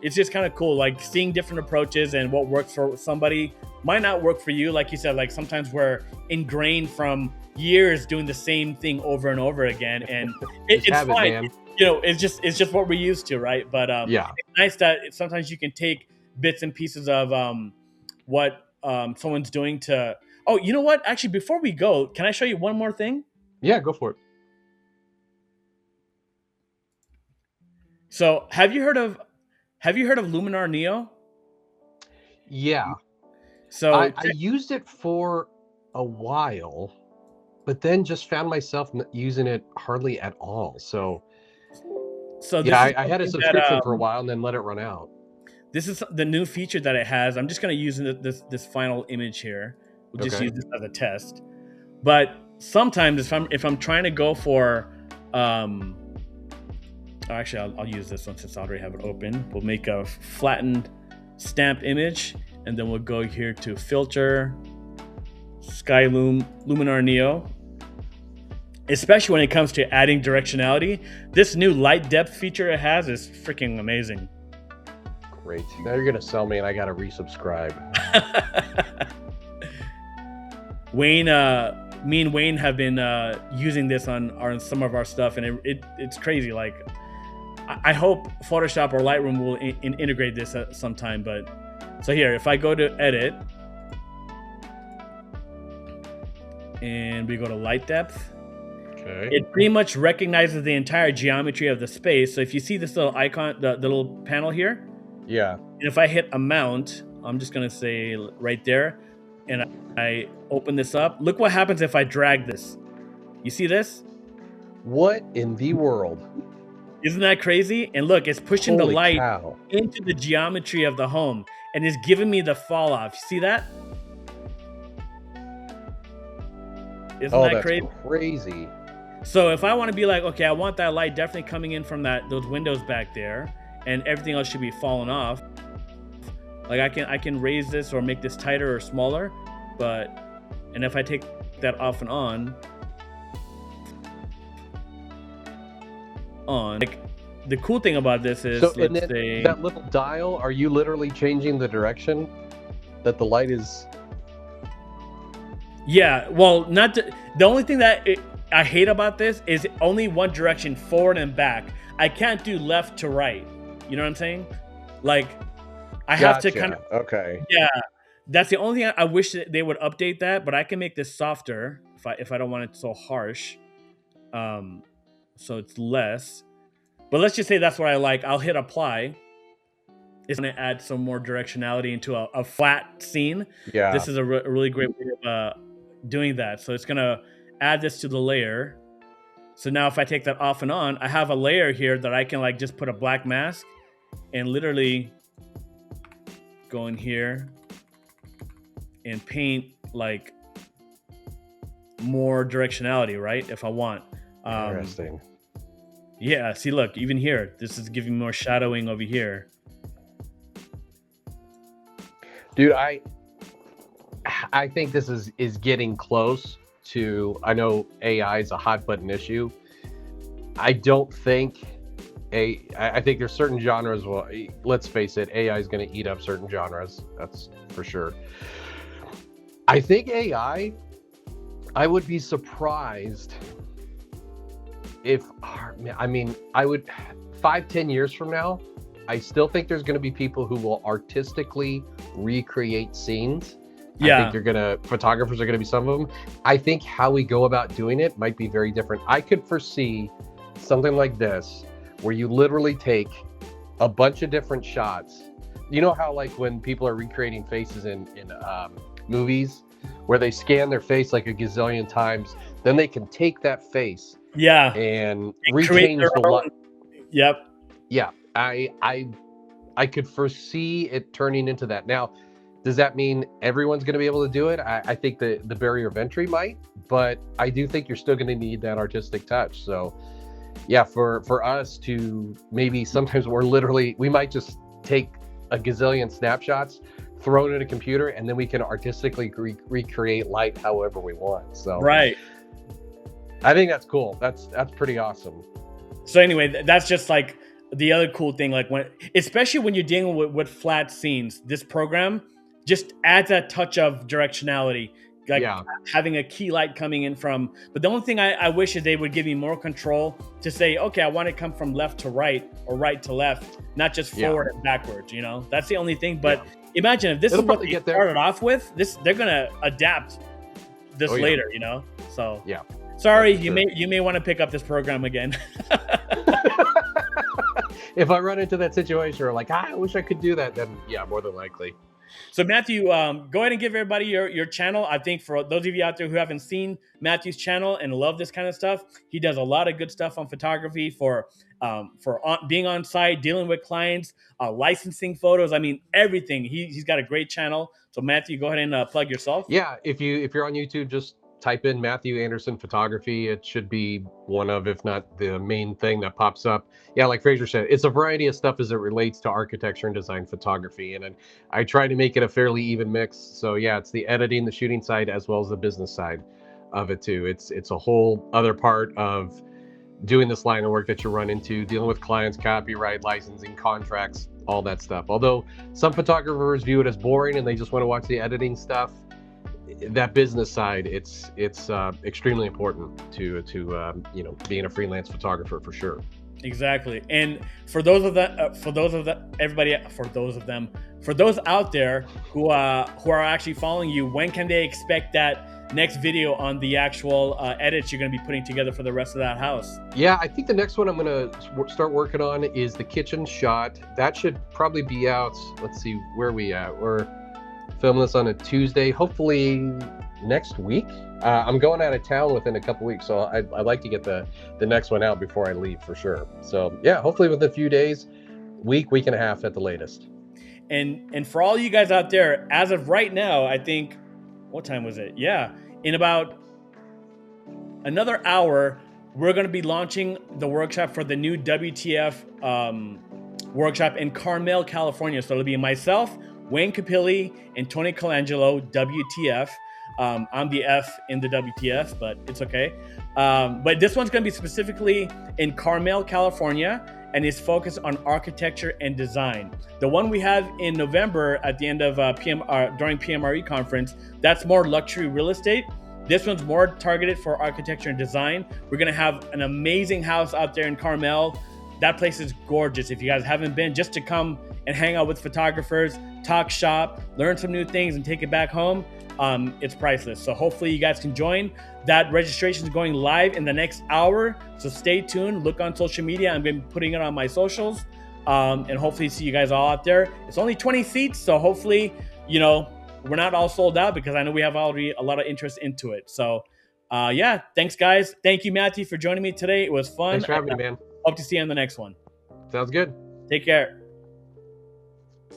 it's just kind of cool, like seeing different approaches and what works for somebody might not work for you. Like you said, like sometimes we're ingrained from years doing the same thing over and over again, and it's fine. It's just what we're used to, right? But it's nice that sometimes you can take bits and pieces of what someone's doing to. Oh, you know what? Actually, before we go, can I show you one more thing? Yeah, go for it. So, have you heard of Luminar Neo? Yeah. So I used it for a while, but then just found myself using it hardly at all. So I had a subscription for a while and then let it run out. This is the new feature that it has. I'm just going to use this final image here. We'll just use this as a test. But sometimes if I'm trying to go for actually I'll use this one since I already have it open. We'll make a flattened stamped image, and then we'll go here to filter, Luminar Neo. Especially when it comes to adding directionality, this new light depth feature it has is freaking amazing. Great. Now you're gonna sell me, and I gotta resubscribe. Wayne, me and Wayne have been using this on some of our stuff, and it's crazy. Like, I hope Photoshop or Lightroom will integrate this at some time. But so here, if I go to edit and we go to light depth, Okay. it pretty much recognizes the entire geometry of the space. So if you see this little icon, the little panel here, Yeah. and if I hit amount, I'm just gonna say right there, and I open this up. Look what happens if I drag this. You see this? What in the world? Isn't that crazy? And look, it's pushing Holy the light cow. into the geometry of the home, and it's giving me the fall off. You see that? Isn't that That's crazy? crazy. So if I want to be like, okay, I want that light definitely coming in from those windows back there, and everything else should be falling off. Like I can raise this or make this tighter or smaller, and if I take that off and on, like the cool thing about this is, So let's say that little dial, are you literally changing the direction that the light is? yeah, well, not the only thing that I hate about this is only one direction, forward and back. I can't do left to right. You know what I'm saying? Like I have to kind of, Okay. yeah. That's the only thing I wish that they would update that, but I can make this softer if I don't want it so harsh. So it's less. But let's just say that's what I like. I'll hit apply. It's going to add some more directionality into a flat scene. Yeah. This is a really great way of doing that. So it's going to add this to the layer. So now if I take that off and on, I have a layer here that I can like just put a black mask and literally go in here and paint like more directionality, right? If I want. Interesting. Yeah, see, look, even here, this is giving more shadowing over here. Dude, I think this is getting close to, I know AI is a hot button issue. I don't think I think there's certain genres, well, let's face it, AI is going to eat up certain genres. That's for sure. I think AI, I would be surprised if, I mean, I would, 5-10 years from now, I still think there's going to be people who will artistically recreate scenes. Yeah. I think photographers are going to be some of them. I think how we go about doing it might be very different. I could foresee something like this, where you literally take a bunch of different shots. You know how like when people are recreating faces in movies, where they scan their face like a gazillion times, then they can take that face and rechange the look. Yep. Yeah, I could foresee it turning into that. Now, does that mean everyone's going to be able to do it? I think the barrier of entry might, but I do think you're still going to need that artistic touch. So yeah, for us to maybe sometimes we might just take a gazillion snapshots, throw it in a computer, and then we can artistically recreate light however we want. So right. I think that's cool. That's pretty awesome. So anyway, that's just like the other cool thing, like especially when you're dealing with flat scenes, this program just adds that touch of directionality, like having a key light coming in from. But the only thing I wish is they would give me more control to say, okay, I want to come from left to right or right to left, not just forward and backwards. You know, that's the only thing. But imagine if this is what they started off with. They're gonna adapt this later. You know, so yeah. Sorry, you may want to pick up this program again. If I run into that situation or like, I wish I could do that, then yeah, more than likely. So Matthew, go ahead and give everybody your channel. I think for those of you out there who haven't seen Matthew's channel and love this kind of stuff, he does a lot of good stuff on photography for being on site, dealing with clients, licensing photos. I mean, everything. He's got a great channel. So Matthew, go ahead and plug yourself. Yeah, if you're on YouTube, just type in Matthew Anderson Photography. It should be one of, if not the main thing that pops up. Yeah, like Fraser said, it's a variety of stuff as it relates to architecture and design photography. And I try to make it a fairly even mix. So yeah, it's the editing, the shooting side, as well as the business side of it too. It's a whole other part of doing this line of work that you run into, dealing with clients, copyright, licensing, contracts, all that stuff. Although some photographers view it as boring and they just want to watch the editing stuff, that business side, it's extremely important to being a freelance photographer for sure. Exactly. And for those of that, for those of the everybody, for those of them, for those out there who are actually following you, when can they expect that next video on the actual edits you're going to be putting together for the rest of that house? Yeah, I think the next one I'm going to start working on is the kitchen shot. That should probably be out. Let's see, where are we at? We're filming this on a Tuesday, hopefully next week. I'm going out of town within a couple weeks, so I'd like to get the next one out before I leave for sure. So yeah, hopefully within a few days, week and a half at the latest. And for all you guys out there, as of right now, I think, what time was it? Yeah, in about another hour, we're going to be launching the workshop for the new WTF workshop in Carmel, California. So it'll be myself, Wayne Capilli, and Tony Colangelo, WTF. I'm the F in the WTF, but it's okay. But this one's going to be specifically in Carmel, California, and is focused on architecture and design. The one we have in November at the end of during PMRE conference, that's more luxury real estate. This one's more targeted for architecture and design. We're gonna have an amazing house out there in Carmel. That place is gorgeous. If you guys haven't been, just to come and hang out with photographers, talk shop, learn some new things, and take it back home, it's priceless. So hopefully you guys can join. That registration is going live in the next hour, so stay tuned. Look on social media. I'm going to be putting it on my socials, and hopefully see you guys all out there. It's only 20 seats, so hopefully, we're not all sold out, because I know we have already a lot of interest into it. So yeah, thanks guys. Thank you, Matthew, for joining me today. It was fun. Thanks for having me, man. Hope to see you on the next one. Sounds good. Take care.